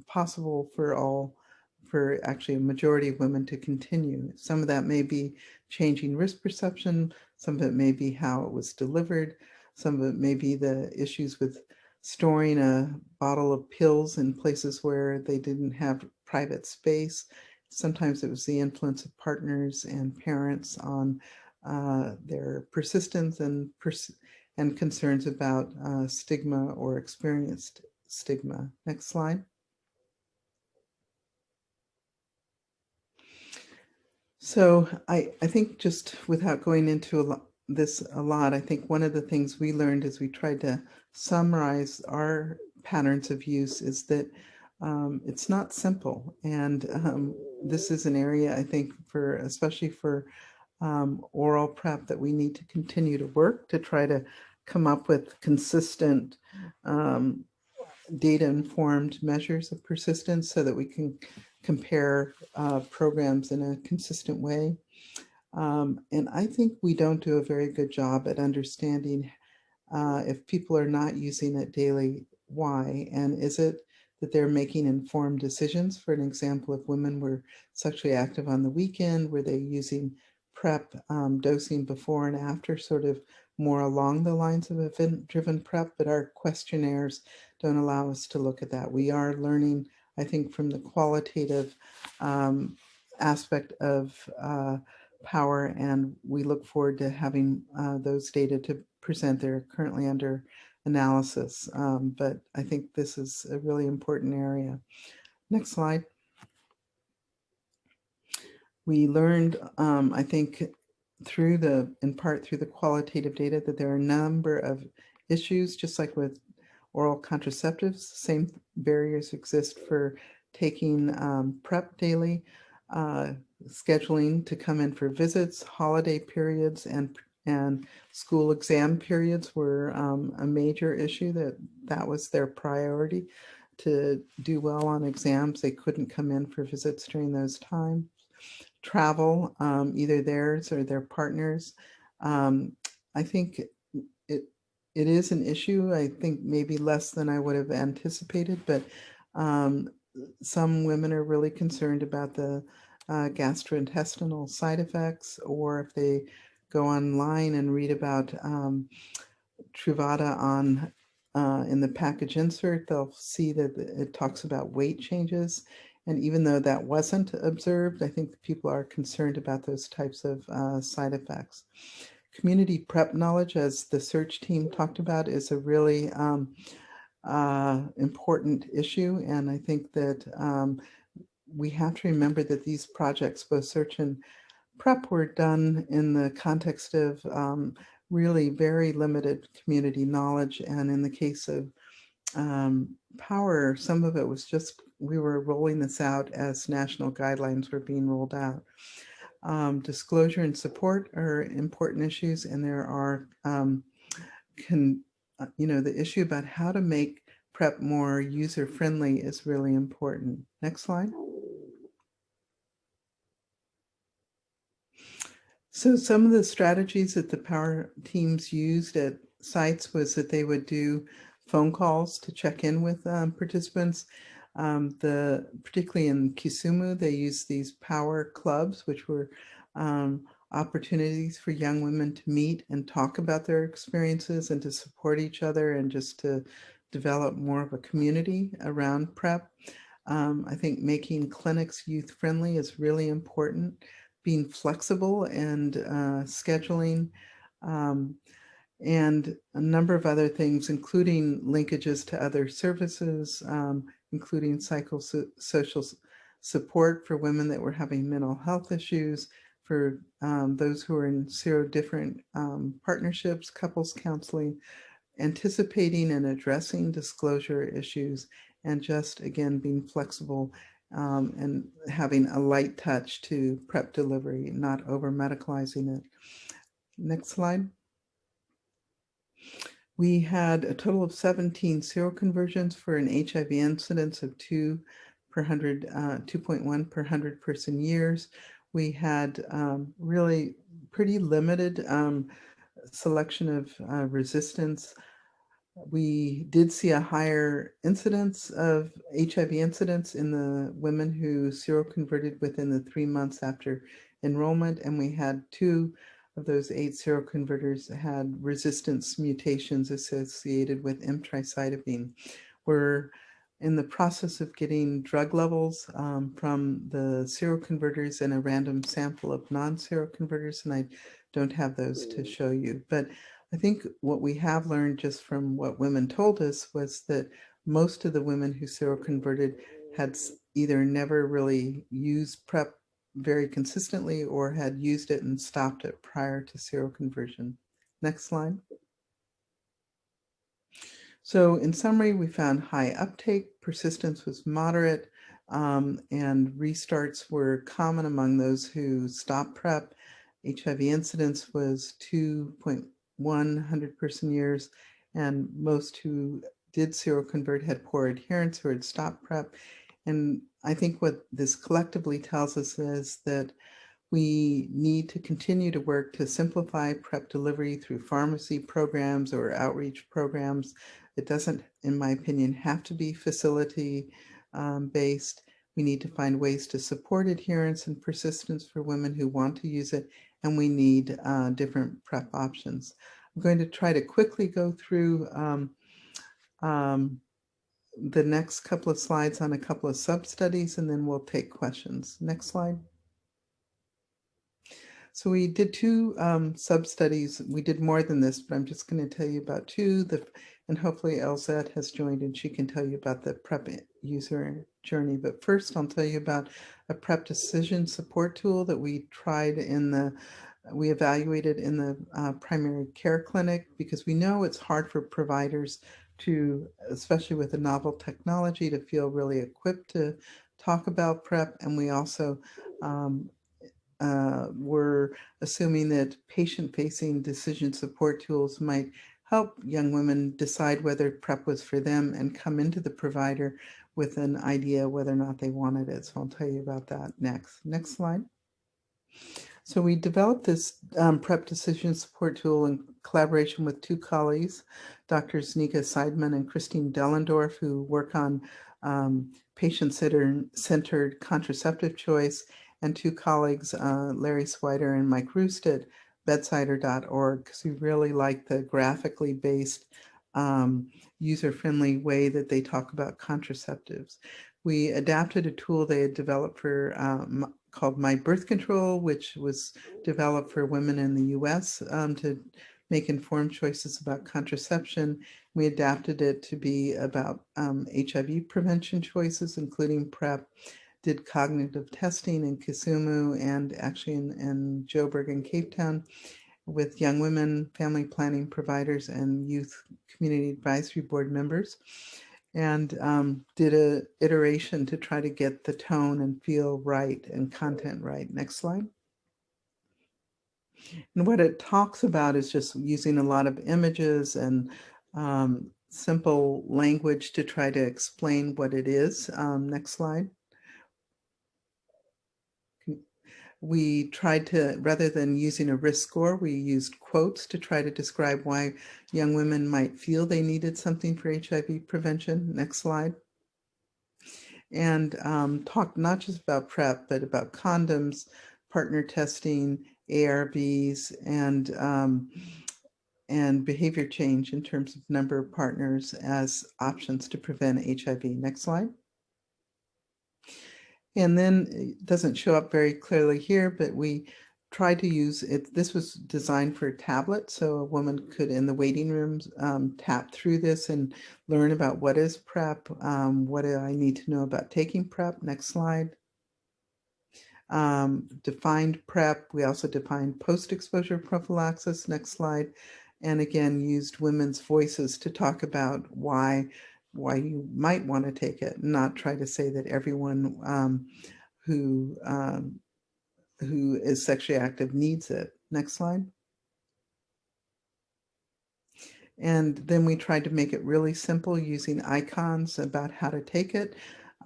possible for actually a majority of women to continue. Some of that may be changing risk perception, some of it may be how it was delivered, some of it may be the issues with storing a bottle of pills in places where they didn't have private space. Sometimes it was the influence of partners and parents on their persistence and concerns about stigma or experienced stigma. Next slide. So I think, just without going into this a lot, I think one of the things we learned as we tried to summarize our patterns of use is that it's not simple. And this is an area, I think, especially for oral PrEP, that we need to continue to work to try to come up with consistent data-informed measures of persistence so that we can compare programs in a consistent way. And I think we don't do a very good job at understanding if people are not using it daily, why, and is it that they're making informed decisions? For an example, if women were sexually active on the weekend, were they using PrEP dosing before and after, sort of more along the lines of event-driven PrEP? But our questionnaires don't allow us to look at that. We are learning, I think, from the qualitative aspect of power, and we look forward to having those data to present. They're currently under analysis, but I think this is a really important area. Next slide. We learned, I think, in part through the qualitative data, that there are a number of issues, just like with oral contraceptives. Same barriers exist for taking PrEP daily. Scheduling to come in for visits, holiday periods, and school exam periods were a major issue. That was their priority, to do well on exams. They couldn't come in for visits during those times. Travel, either theirs or their partners. I think it is an issue. I think maybe less than I would have anticipated, but some women are really concerned about the gastrointestinal side effects, or if they go online and read about Truvada in the package insert, they'll see that it talks about weight changes. And even though that wasn't observed, I think people are concerned about those types of side effects. Community PrEP knowledge, as the search team talked about, is a really important issue. And I think that we have to remember that these projects, both search and PrEP, were done in the context of really very limited community knowledge. And in the case of power, some of it was just, we were rolling this out as national guidelines were being rolled out. Disclosure and support are important issues, and there are, the issue about how to make PrEP more user-friendly is really important. Next slide. So some of the strategies that the power teams used at sites was that they would do phone calls to check in with participants. Particularly in Kisumu, they use these power clubs, which were opportunities for young women to meet and talk about their experiences and to support each other and just to develop more of a community around PrEP. I think making clinics youth-friendly is really important, being flexible and scheduling, and a number of other things, including linkages to other services, including psychosocial support for women that were having mental health issues, for those who are in different partnerships, couples counseling, anticipating and addressing disclosure issues, and just, again, being flexible and having a light touch to PrEP delivery, not over-medicalizing it. Next slide. We had a total of 17 seroconversions for an HIV incidence of 2.1 per 100 person years. We had really pretty limited selection of resistance. We did see a higher incidence of HIV incidence in the women who seroconverted within the 3 months after enrollment, and we had 2 of those 8 seroconverters had resistance mutations associated with M-tricytidine. We're in the process of getting drug levels from the seroconverters and a random sample of non-seroconverters, and I don't have those to show you. But I think what we have learned just from what women told us was that most of the women who seroconverted had either never really used PrEP very consistently or had used it and stopped it prior to seroconversion. Next slide. So in summary, we found high uptake, persistence was moderate, and restarts were common among those who stopped PrEP. HIV incidence was 2.1 100 person years, and most who did seroconvert had poor adherence or had stopped PrEP. And I think what this collectively tells us is that we need to continue to work to simplify PrEP delivery through pharmacy programs or outreach programs. It doesn't, in my opinion, have to be facility based. We need to find ways to support adherence and persistence for women who want to use it, and we need different PrEP options. I'm going to try to quickly go through the next couple of slides on a couple of sub-studies, and then we'll take questions. Next slide. So we did 2 sub-studies. We did more than this, but I'm just going to tell you about 2. And hopefully Elzette has joined and she can tell you about the PrEP user journey. But first, I'll tell you about a PrEP decision support tool that we tried we evaluated in the primary care clinic, because we know it's hard for providers to, especially with a novel technology, to feel really equipped to talk about PrEP. And we also we're assuming that patient-facing decision support tools might help young women decide whether PrEP was for them and come into the provider with an idea whether or not they wanted it. So I'll tell you about that next. Next slide. So we developed this PrEP decision support tool in collaboration with 2 colleagues, Drs. Nika Seidman and Christine Dellendorf, who work on patient-centered contraceptive choice, and 2 colleagues, Larry Swider and Mike Roost at bedsider.org, because we really like the graphically based, user-friendly way that they talk about contraceptives. We adapted a tool they had developed for called My Birth Control, which was developed for women in the US to make informed choices about contraception. We adapted it to be about HIV prevention choices, including PrEP. Did cognitive testing in Kisumu and actually in Joburg and Cape Town with young women, family planning providers, and youth community advisory board members, and did an iteration to try to get the tone and feel right and content right. Next slide. And what it talks about is just using a lot of images and simple language to try to explain what it is. Next slide. We tried to, rather than using a risk score, we used quotes to try to describe why young women might feel they needed something for HIV prevention. Next slide. And talked not just about PrEP, but about condoms, partner testing, ARVs, and behavior change in terms of number of partners as options to prevent HIV. Next slide. And then it doesn't show up very clearly here, but we tried to use it. This was designed for a tablet, so a woman could, in the waiting rooms, tap through this and learn about what is PrEP, what do I need to know about taking PrEP. Next slide. Defined PrEP. We also defined post-exposure prophylaxis. Next slide. And again, used women's voices to talk about why you might want to take it, not try to say that everyone who is sexually active needs it. Next slide. And then we tried to make it really simple using icons about how to take it.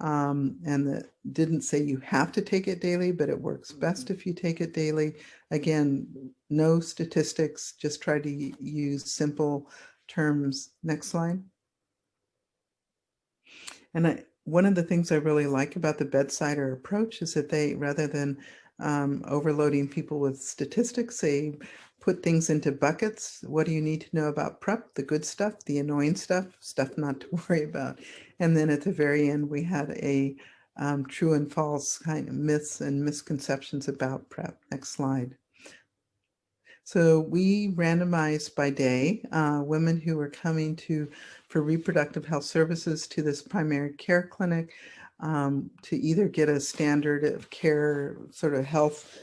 And that didn't say you have to take it daily, but it works best if you take it daily. Again, no statistics, just try to use simple terms. Next slide. And one of the things I really like about the bedsider approach is that they, rather than overloading people with statistics, they put things into buckets. What do you need to know about PrEP? The good stuff, the annoying stuff, stuff not to worry about. And then at the very end, we had a true and false kind of myths and misconceptions about PrEP. Next slide. So we randomized by day women who were coming for reproductive health services to this primary care clinic to either get a standard of care sort of health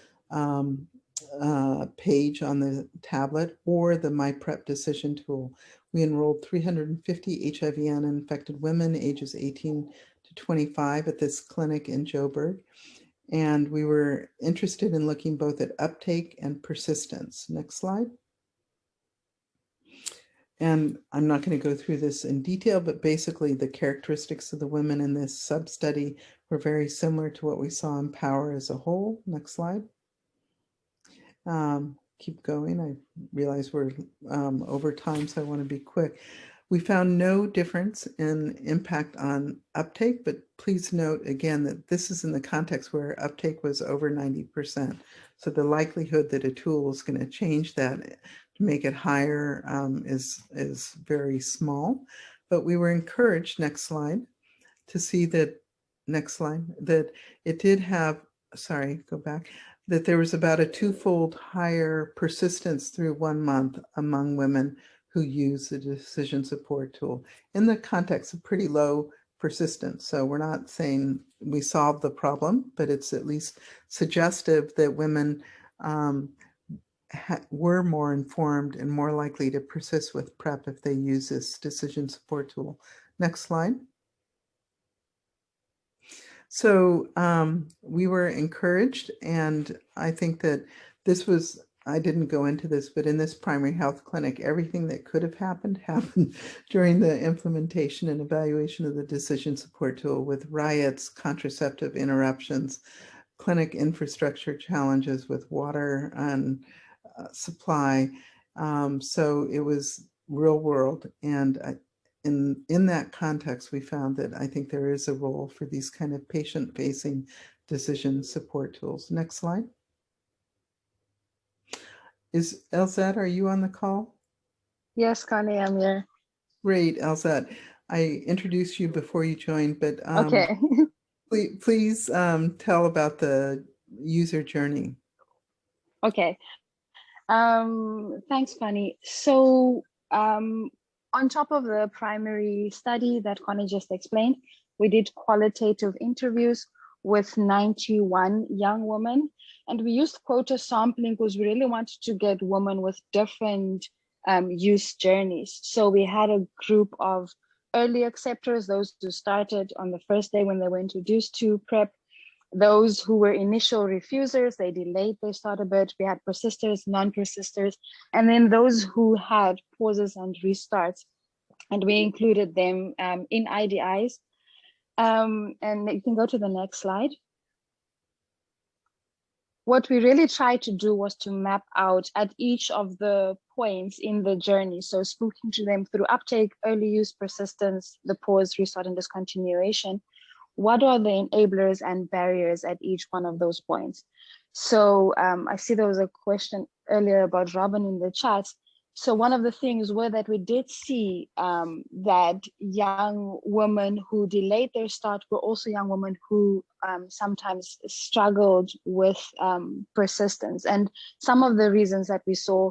page on the tablet or the MyPrep decision tool. We enrolled 350 HIV uninfected women ages 18 to 25 at this clinic in Joburg. And we were interested in looking both at uptake and persistence. Next slide. And I'm not going to go through this in detail, but basically the characteristics of the women in this sub-study were very similar to what we saw in POWER as a whole. Next slide. Keep going. I realize we're over time, so I want to be quick. We found no difference in impact on uptake, but please note again that this is in the context where uptake was over 90%. So the likelihood that a tool is going to change that to make it higher is very small. But we were encouraged, next slide, to see that, next slide, that it did have, sorry, go back, that there was about a twofold higher persistence through 1 month among women who use the decision support tool in the context of pretty low persistence. So we're not saying we solved the problem, but it's at least suggestive that women were more informed and more likely to persist with PrEP if they use this decision support tool. Next slide. So we were encouraged, and I think that this was, I didn't go into this, but in this primary health clinic, everything that could have happened during the implementation and evaluation of the decision support tool, with riots, contraceptive interruptions, clinic infrastructure challenges with water and supply. So it was real world. And in that context, we found that I think there is a role for these kind of patient-facing decision support tools. Next slide. Is Elzad, are you on the call? Yes, Connie, I'm here. Great, Elzad. I introduced you before you joined, but Okay. please tell about the user journey. Okay. Thanks, Connie. So on top of the primary study that Connie just explained, we did qualitative interviews with 91 young women. And we used quota sampling because we really wanted to get women with different use journeys. So we had a group of early acceptors, those who started on the first day when they were introduced to PrEP, those who were initial refusers, they delayed their start a bit. We had persisters, non-persisters, and then those who had pauses and restarts. And we included them in IDIs. And you can go to the next slide. what we really tried to do was to map out at each of the points in the journey. So speaking to them through uptake, early use, persistence, the pause, restart, and discontinuation. What are the enablers and barriers at each one of those points? So I see there was a question earlier about Robin in the chat. So one of the things were that we did see that young women who delayed their start were also young women who sometimes struggled with persistence. And some of the reasons that we saw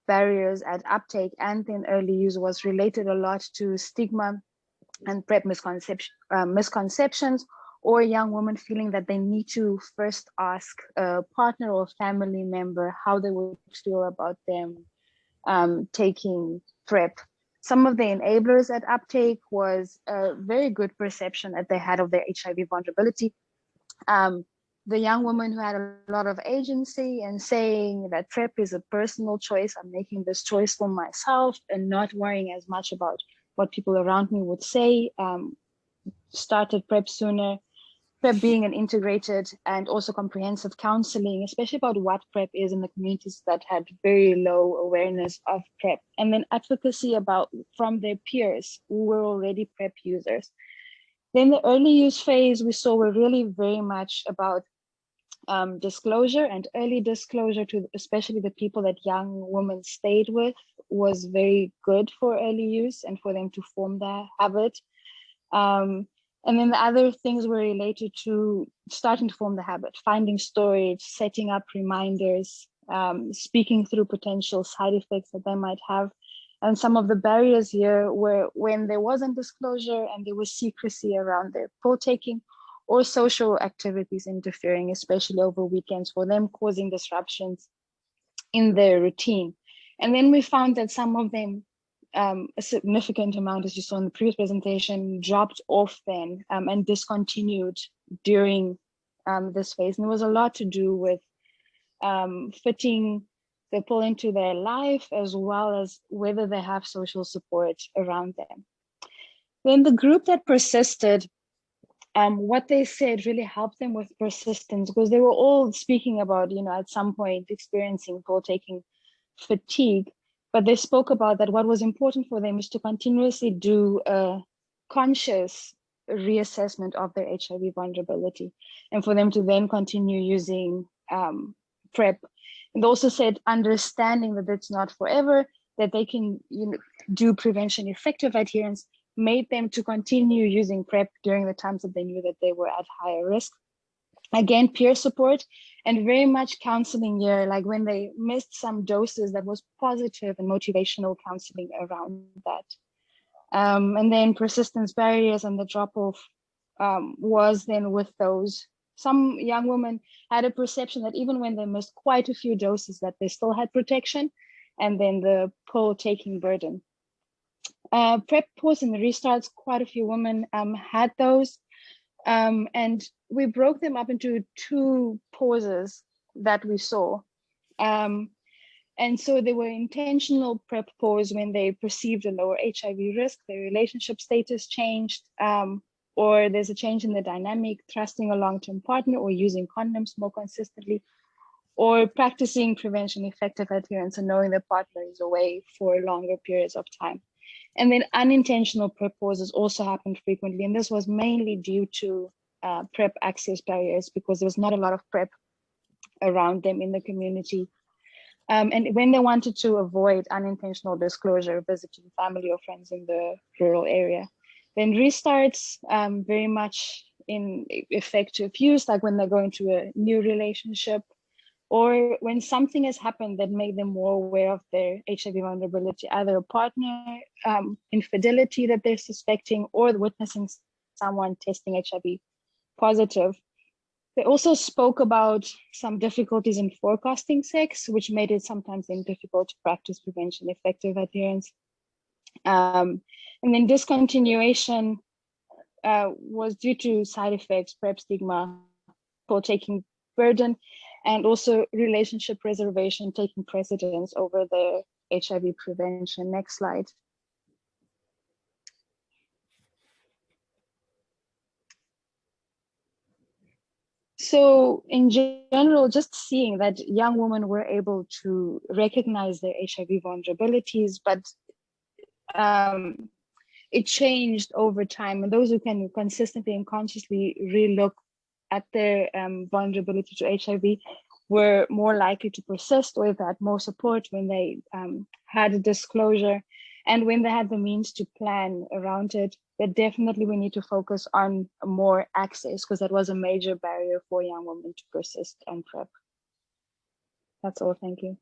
barriers at uptake and then early use was related a lot to stigma and PrEP misconceptions, or young women feeling that they need to first ask a partner or family member how they would feel about them taking PrEP. Some of the enablers at uptake was a very good perception that they had of their HIV vulnerability. The young woman who had a lot of agency and saying that PrEP is a personal choice, I'm making this choice for myself and not worrying as much about what people around me would say, started PrEP sooner. PrEP being an integrated and also comprehensive counseling, especially about what PrEP is in the communities that had very low awareness of PrEP. And then advocacy about from their peers who were already PrEP users. Then the early use phase we saw were really very much about disclosure and early disclosure to especially the people that young women stayed with was very good for early use and for them to form that habit. And then the other things were related to starting to form the habit, finding storage, setting up reminders, speaking through potential side effects that they might have. And some of the barriers here were when there wasn't disclosure and there was secrecy around their pill taking or social activities interfering, especially over weekends for them, causing disruptions in their routine. And then we found that some of them, a significant amount, as you saw in the previous presentation, dropped off then and discontinued during this phase. And there was a lot to do with fitting the pill into their life, as well as whether they have social support around them. Then the group that persisted, what they said really helped them with persistence, because they were all speaking about, at some point experiencing pill taking fatigue. But they spoke about that what was important for them is to continuously do a conscious reassessment of their HIV vulnerability and for them to then continue using PrEP. And they also said understanding that it's not forever, that they can do prevention effective adherence, made them to continue using PrEP during the times that they knew that they were at higher risk. Again, peer support and very much counseling here, like when they missed some doses, that was positive and motivational counseling around that. And then persistence barriers and the drop-off was then with those. Some young women had a perception that even when they missed quite a few doses, that they still had protection, and then the pill taking burden. PrEP pause and the restarts, quite a few women had those. And we broke them up into two pauses that we saw. And so they were intentional PrEP pause when they perceived a lower HIV risk, their relationship status changed, or there's a change in the dynamic, trusting a long-term partner or using condoms more consistently, or practicing prevention effective adherence and knowing the partner is away for longer periods of time. And then unintentional PrEP pauses also happened frequently. And this was mainly due to PrEP access barriers because there was not a lot of PrEP around them in the community. And when they wanted to avoid unintentional disclosure, visiting family or friends in the rural area. Then restarts, very much in effective use, like when they're going to a new relationship, or when something has happened that made them more aware of their HIV vulnerability, either a partner infidelity that they're suspecting, or witnessing someone testing HIV positive. They also spoke about some difficulties in forecasting sex, which made it sometimes difficult to practice prevention effective adherence. And then discontinuation was due to side effects, PrEP stigma, pill taking burden, and also relationship preservation taking precedence over the HIV prevention. Next slide. So in general, just seeing that young women were able to recognize their HIV vulnerabilities, but it changed over time. And those who can consistently and consciously relook at their vulnerability to HIV were more likely to persist with that, more support when they had a disclosure and when they had the means to plan around it. But definitely we need to focus on more access, because that was a major barrier for young women to persist on PrEP. That's all. Thank you.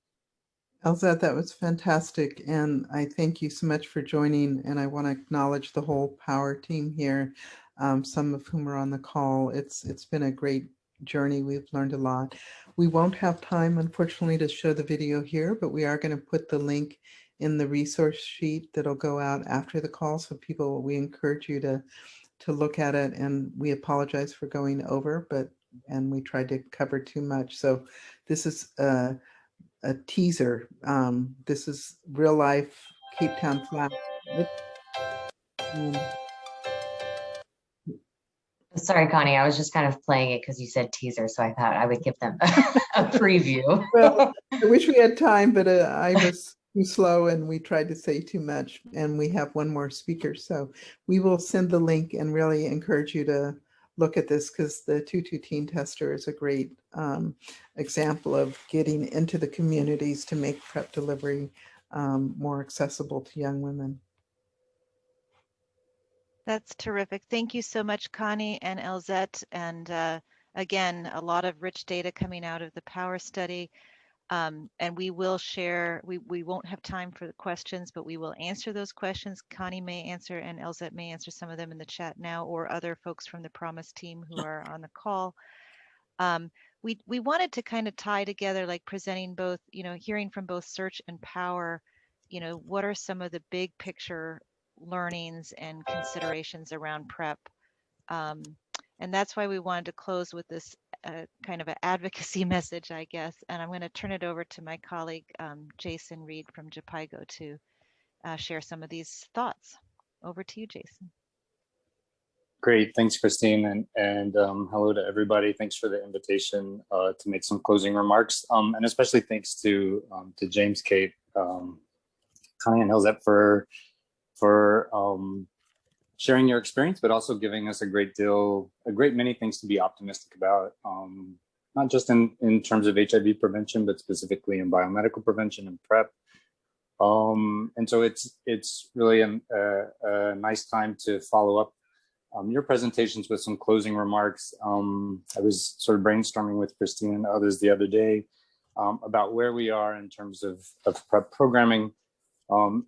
Elzad, that was fantastic. And I thank you so much for joining. And I want to acknowledge the whole POWER team here, some of whom are on the call. It's been a great journey. We've learned a lot. We won't have time, unfortunately, to show the video here, but we are going to put the link in the resource sheet that'll go out after the call. So people, we encourage you to look at it, and we apologize for going over, and we tried to cover too much. So this is a teaser. This is real life Cape Town flat. Sorry, Connie, I was just kind of playing it because you said teaser, so I thought I would give them a preview. Well, I wish we had time, but I was too slow and we tried to say too much, and we have one more speaker. So we will send the link and really encourage you to look at this, because the 22 Teen Tester is a great example of getting into the communities to make PrEP delivery more accessible to young women. That's terrific. Thank you so much, Connie and Elzette. And again, a lot of rich data coming out of the POWER study. And we will share, we won't have time for the questions, but we will answer those questions. Connie may answer and Elzette may answer some of them in the chat now, or other folks from the PROMISE team who are on the call. We wanted to kind of tie together, like presenting both, hearing from both Search and POWER, what are some of the big picture learnings and considerations around PrEP. And that's why we wanted to close with this kind of an advocacy message, I guess. And I'm going to turn it over to my colleague, Jason Reed from JPIGO, to share some of these thoughts. Over to you, Jason. Great, thanks, Christine, and hello to everybody. Thanks for the invitation to make some closing remarks, and especially thanks to James, Kate, Connie, and Elzette for sharing your experience, but also giving us a great many things to be optimistic about, not just in terms of HIV prevention, but specifically in biomedical prevention and PrEP. And so it's really a nice time to follow up your presentations with some closing remarks. I was sort of brainstorming with Christine and others the other day about where we are in terms of PrEP programming.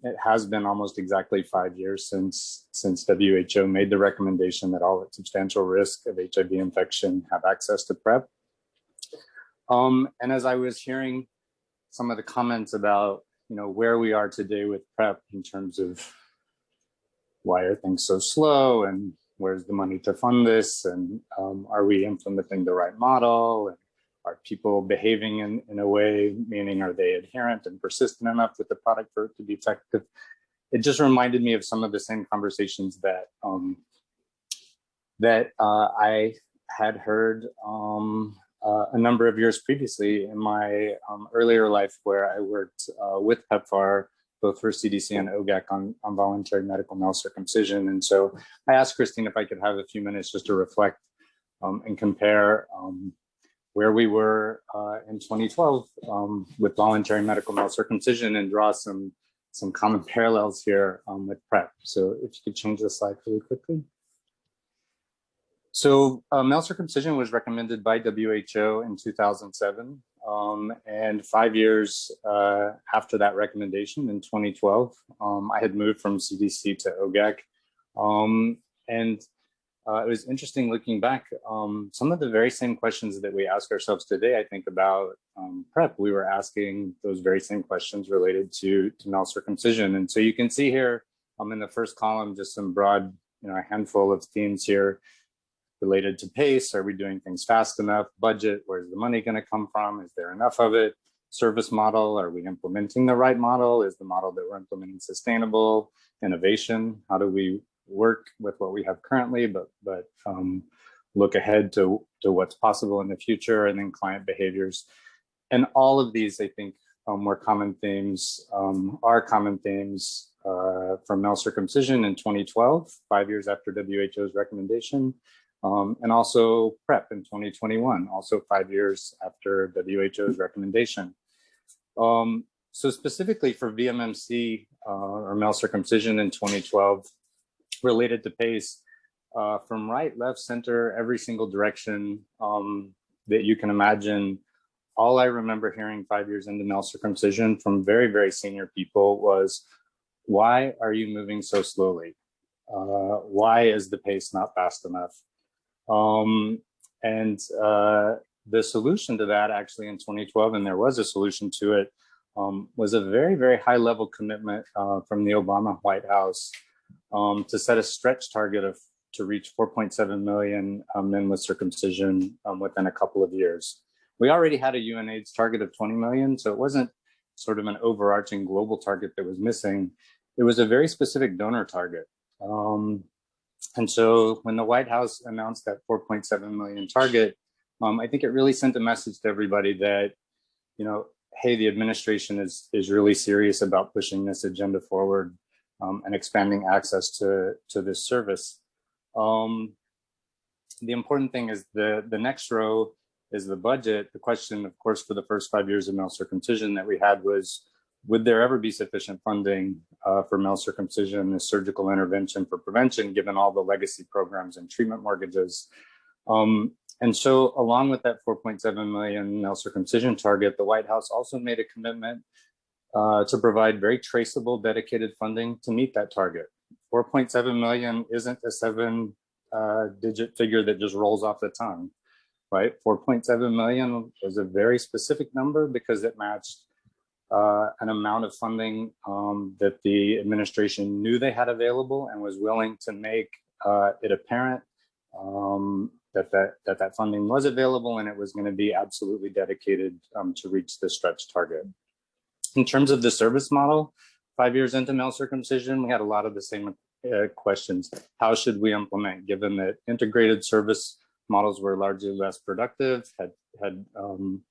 It has been almost exactly 5 years since WHO made the recommendation that all at substantial risk of HIV infection have access to PrEP. And as I was hearing some of the comments about where we are today with PrEP in terms of why are things so slow, and where's the money to fund this, and are we implementing the right model, and are people behaving in a way, meaning are they adherent and persistent enough with the product for it to be effective? It just reminded me of some of the same conversations that I had heard a number of years previously in my earlier life, where I worked with PEPFAR, both for CDC and OGAC on voluntary medical male circumcision. And so I asked Christine if I could have a few minutes just to reflect and compare where we were in 2012 with voluntary medical male circumcision, and draw some common parallels here with PrEP. So if you could change the slide really quickly. So male circumcision was recommended by WHO in 2007. And 5 years after that recommendation in 2012, I had moved from CDC to OGAC. And it was interesting looking back, some of the very same questions that we ask ourselves today, I think, about PrEP, we were asking those very same questions related to male circumcision. And so you can see here in the first column, just some broad, a handful of themes here related to pace. Are we doing things fast enough? Budget, where's the money going to come from? Is there enough of it? Service model, are we implementing the right model? Is the model that we're implementing sustainable? Innovation, how do we work with what we have currently, but look ahead to what's possible in the future, and then client behaviors. And all of these, I think, were common themes, are common themes for male circumcision in 2012, 5 years after WHO's recommendation, and also PrEP in 2021, also 5 years after WHO's recommendation. So specifically for VMMC or male circumcision in 2012, related to PACE, from right, left, center, every single direction that you can imagine, all I remember hearing 5 years into male circumcision from very, very senior people was, why are you moving so slowly? Why is the pace not fast enough? The solution to that actually in 2012, and there was a solution to it, was a very, very high level commitment from the Obama White House to set a stretch target to reach 4.7 million men with circumcision within a couple of years. We already had a UNAIDS target of 20 million, so it wasn't sort of an overarching global target that was missing. It was a very specific donor target. And so when the White House announced that 4.7 million target, I think it really sent a message to everybody that, you know, hey, the administration is really serious about pushing this agenda forward and expanding access to this service. The important thing is the next row is the budget. The question, of course, for the first 5 years of male circumcision that we had was, would there ever be sufficient funding for male circumcision as surgical intervention for prevention, given all the legacy programs and treatment mortgages? And so along with that 4.7 million male circumcision target, the White House also made a commitment to provide very traceable, dedicated funding to meet that target. 4.7 million isn't a 7-digit figure that just rolls off the tongue, right? 4.7 million was a very specific number because it matched an amount of funding that the administration knew they had available and was willing to make it apparent that funding was available, and it was going to be absolutely dedicated to reach the stretch target. In terms of the service model, 5 years into male circumcision, we had a lot of the same questions. How should we implement, given that integrated service models were largely less productive, had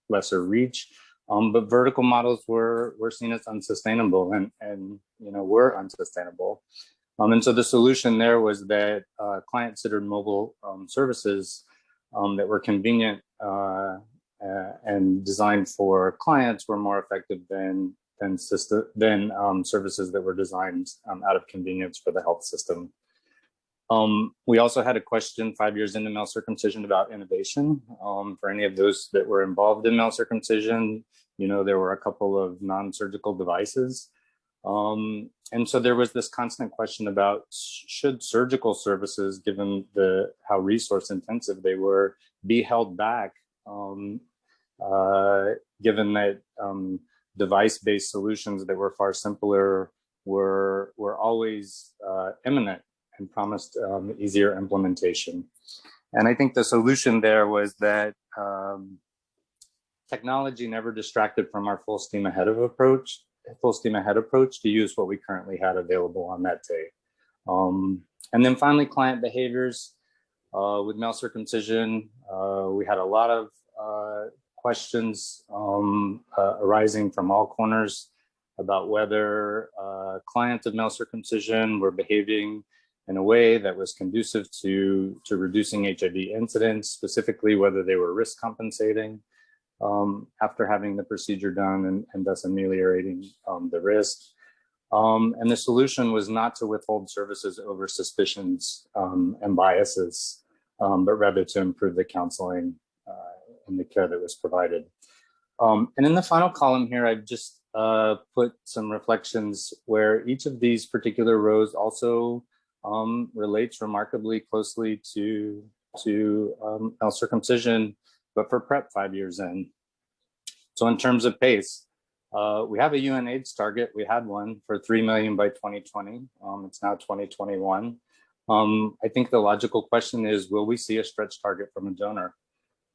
lesser reach, but vertical models were seen as unsustainable and you know, were unsustainable. And so the solution there was that client-centered mobile services that were convenient and designed for clients were more effective than services that were designed out of convenience for the health system. We also had a question 5 years into male circumcision about innovation. For any of those that were involved in male circumcision, you know, there were a couple of non-surgical devices. And so there was this constant question about, should surgical services, given how resource intensive they were, be held back, given that device-based solutions that were far simpler were always imminent and promised easier implementation. And I think the solution there was that technology never distracted from our full steam ahead approach to use what we currently had available on that day. And then finally, client behaviors. With male circumcision, we had a lot of questions arising from all corners about whether clients of male circumcision were behaving in a way that was conducive to reducing HIV incidence, specifically whether they were risk compensating after having the procedure done and thus ameliorating the risk. And the solution was not to withhold services over suspicions and biases, but rather to improve the counseling and the care that was provided. And in the final column here, I've just put some reflections where each of these particular rows also relates remarkably closely to male circumcision, but for PrEP 5 years in. So in terms of pace, we have a UNAIDS target. We had one for 3 million by 2020. It's now 2021. I think the logical question is, will we see a stretch target from a donor?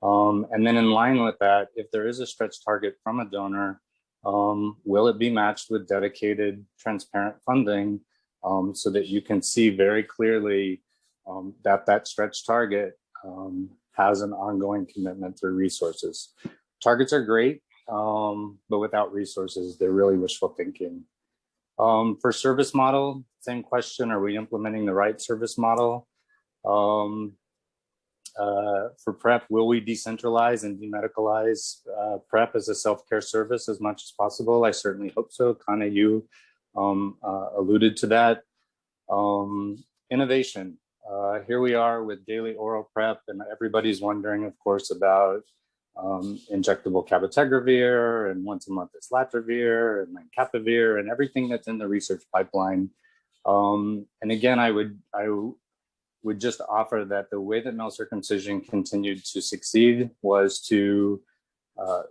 And then in line with that, if there is a stretch target from a donor, will it be matched with dedicated, transparent funding so that you can see very clearly that stretch target has an ongoing commitment through resources. Targets are great, but without resources, they're really wishful thinking. For service model, same question, are we implementing the right service model? For PrEP, will we decentralize and demedicalize PrEP as a self-care service as much as possible? I certainly hope so. Kana, you alluded to that. Innovation. Here we are with daily oral PrEP, and everybody's wondering, of course, about injectable cabotegravir, and once a month islatravir, and lenacapavir, and everything that's in the research pipeline. And again, I would just offer that the way that male circumcision continued to succeed was to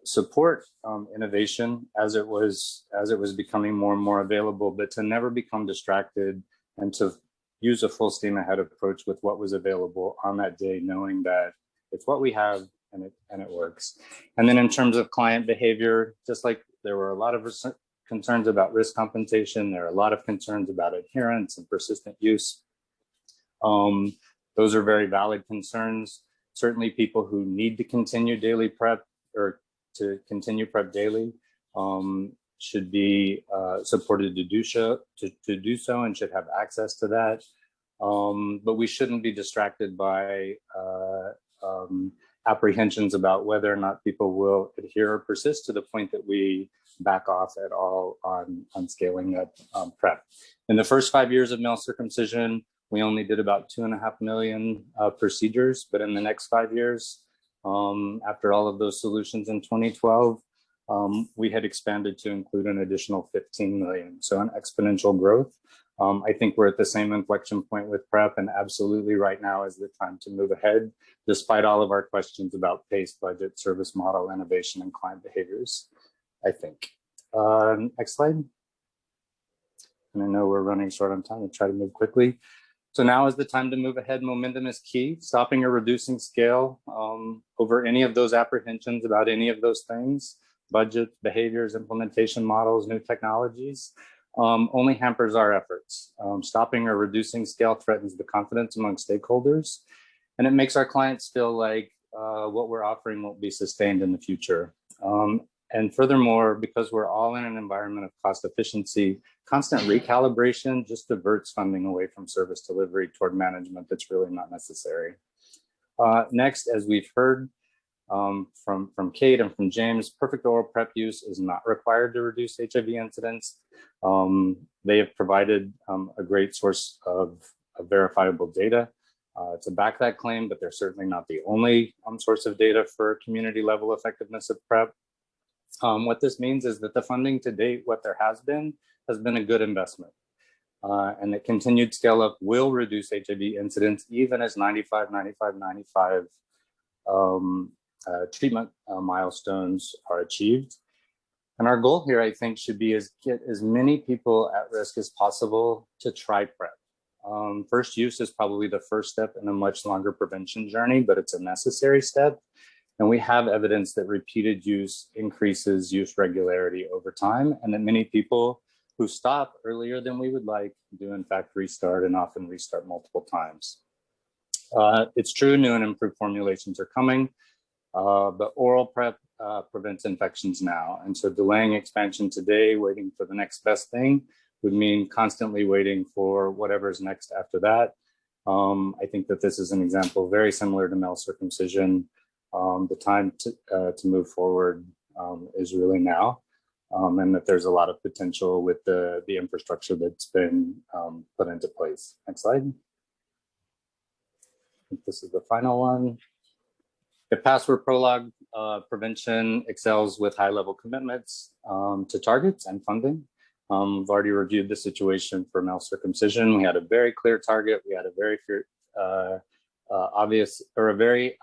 support innovation as it was becoming more and more available, but to never become distracted and to use a full steam ahead approach with what was available on that day, knowing that it's what we have and it works. And then in terms of client behavior, just like there were a lot of concerns about risk compensation, there are a lot of concerns about adherence and persistent use. Those are very valid concerns. Certainly people who need to continue daily PrEP or to continue PrEP daily should be supported to do so and should have access to that. But we shouldn't be distracted by apprehensions about whether or not people will adhere or persist to the point that we back off at all on scaling up PrEP. In the first 5 years of male circumcision, we only did about 2.5 million procedures, but in the next 5 years, after all of those solutions in 2012, we had expanded to include an additional 15 million. So an exponential growth. I think we're at the same inflection point with PrEP, and absolutely right now is the time to move ahead, despite all of our questions about pace, budget, service model, innovation, and client behaviors, I think. Next slide. And I know we're running short on time. I'll try to move quickly. So now is the time to move ahead. Momentum is key. Stopping or reducing scale over any of those apprehensions about any of those things, budget, behaviors, implementation models, new technologies, only hampers our efforts. Stopping or reducing scale threatens the confidence among stakeholders, and it makes our clients feel like what we're offering won't be sustained in the future. And furthermore, because we're all in an environment of cost efficiency, constant recalibration just diverts funding away from service delivery toward management that's really not necessary. Next, as we've heard from Kate and from James, perfect oral PrEP use is not required to reduce HIV incidence. They have provided a great source of verifiable data to back that claim, but they're certainly not the only source of data for community level effectiveness of PrEP. What this means is that the funding to date, what there has been a good investment. And that continued scale up will reduce HIV incidence even as 95 treatment milestones are achieved. And our goal here, I think, should be is get as many people at risk as possible to try PrEP. First use is probably the first step in a much longer prevention journey, but it's a necessary step. And we have evidence that repeated use increases use regularity over time, and that many people who stop earlier than we would like do in fact restart, and often restart multiple times. It's true, new and improved formulations are coming, but oral PrEP prevents infections now. And so delaying expansion today, waiting for the next best thing, would mean constantly waiting for whatever's next after that. I think that this is an example very similar to male circumcision. The time to move forward is really now, and that there's a lot of potential with the infrastructure that's been put into place. Next slide. I think this is the final one. If password prologue prevention excels with high-level commitments to targets and funding. We've already reviewed the situation for male circumcision. We had a very clear target. We had a very obvious, or a very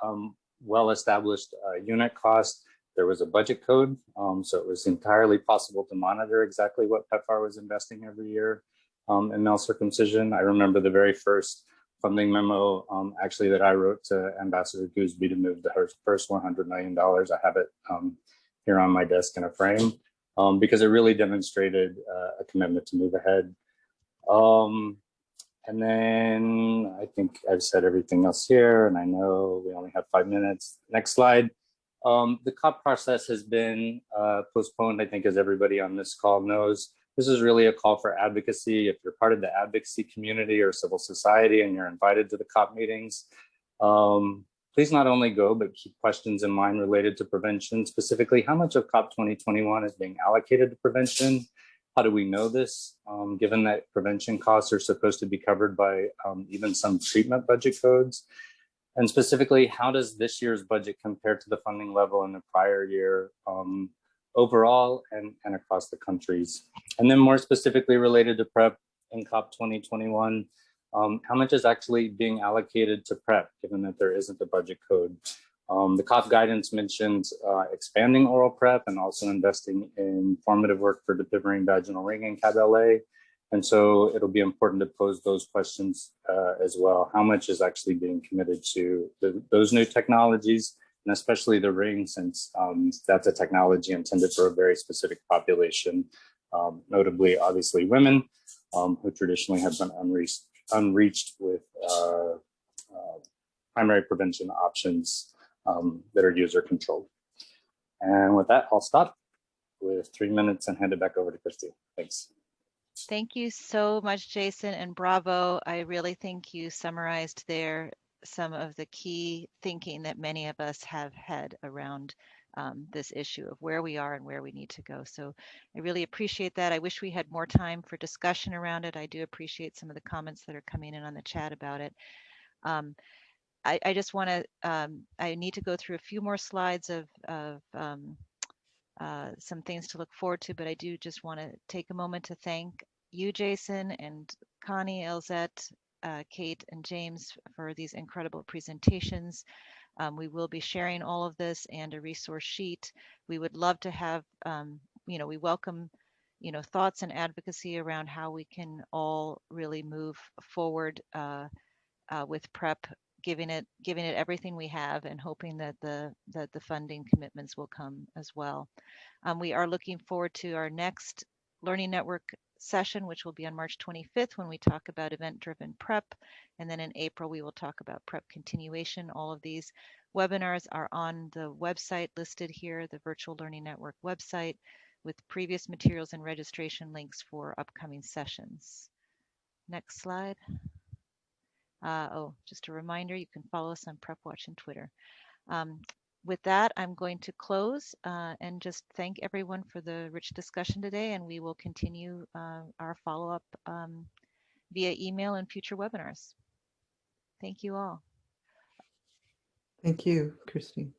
well-established unit cost. There was a budget code, so it was entirely possible to monitor exactly what PEPFAR was investing every year in male circumcision. I remember the very first funding memo actually that I wrote to Ambassador Gooseby to move the first $100 million. I have it here on my desk in a frame because it really demonstrated a commitment to move ahead. And then I think I've said everything else here, and I know we only have 5 minutes. Next slide. The COP process has been postponed, I think, as everybody on this call knows. This is really a call for advocacy. If you're part of the advocacy community or civil society and you're invited to the COP meetings, please not only go, but keep questions in mind related to prevention. Specifically, how much of COP 2021 is being allocated to prevention? How do we know this? Given that prevention costs are supposed to be covered by even some treatment budget codes. And specifically, how does this year's budget compare to the funding level in the prior year overall and across the countries? And then more specifically related to PrEP in COP 2021, how much is actually being allocated to PrEP, given that there isn't a budget code? The COP guidance mentions expanding oral PrEP and also investing in formative work for defibrillating vaginal ring and CAB-LA. And so it'll be important to pose those questions as well. How much is actually being committed to those new technologies, and especially the ring, since that's a technology intended for a very specific population, notably, obviously, women who traditionally have been unreached with primary prevention options that are user controlled. And with that, I'll stop with 3 minutes and hand it back over to Christy. Thanks. Thank you so much, Jason, and bravo. I really think you summarized there some of the key thinking that many of us have had around this issue of where we are and where we need to go. So I really appreciate that. I wish we had more time for discussion around it. I do appreciate some of the comments that are coming in on the chat about it. I just want to, I need to go through a few more slides of some things to look forward to, but I do just want to take a moment to thank you, Jason, and Connie, Elzette, Kate, and James for these incredible presentations. We will be sharing all of this and a resource sheet. We would love to have, we welcome, thoughts and advocacy around how we can all really move forward with PrEP, giving it everything we have, and hoping that the funding commitments will come as well. We are looking forward to our next Learning Network session, which will be on March 25th, when we talk about event-driven PrEP. And then in April, we will talk about PrEP continuation. All of these webinars are on the website listed here, the Virtual Learning Network website, with previous materials and registration links for upcoming sessions. Next slide. Just a reminder, you can follow us on PrEP Watch and Twitter. With that, I'm going to close and just thank everyone for the rich discussion today, and we will continue our follow-up via email and future webinars. Thank you all. Thank you, Christine.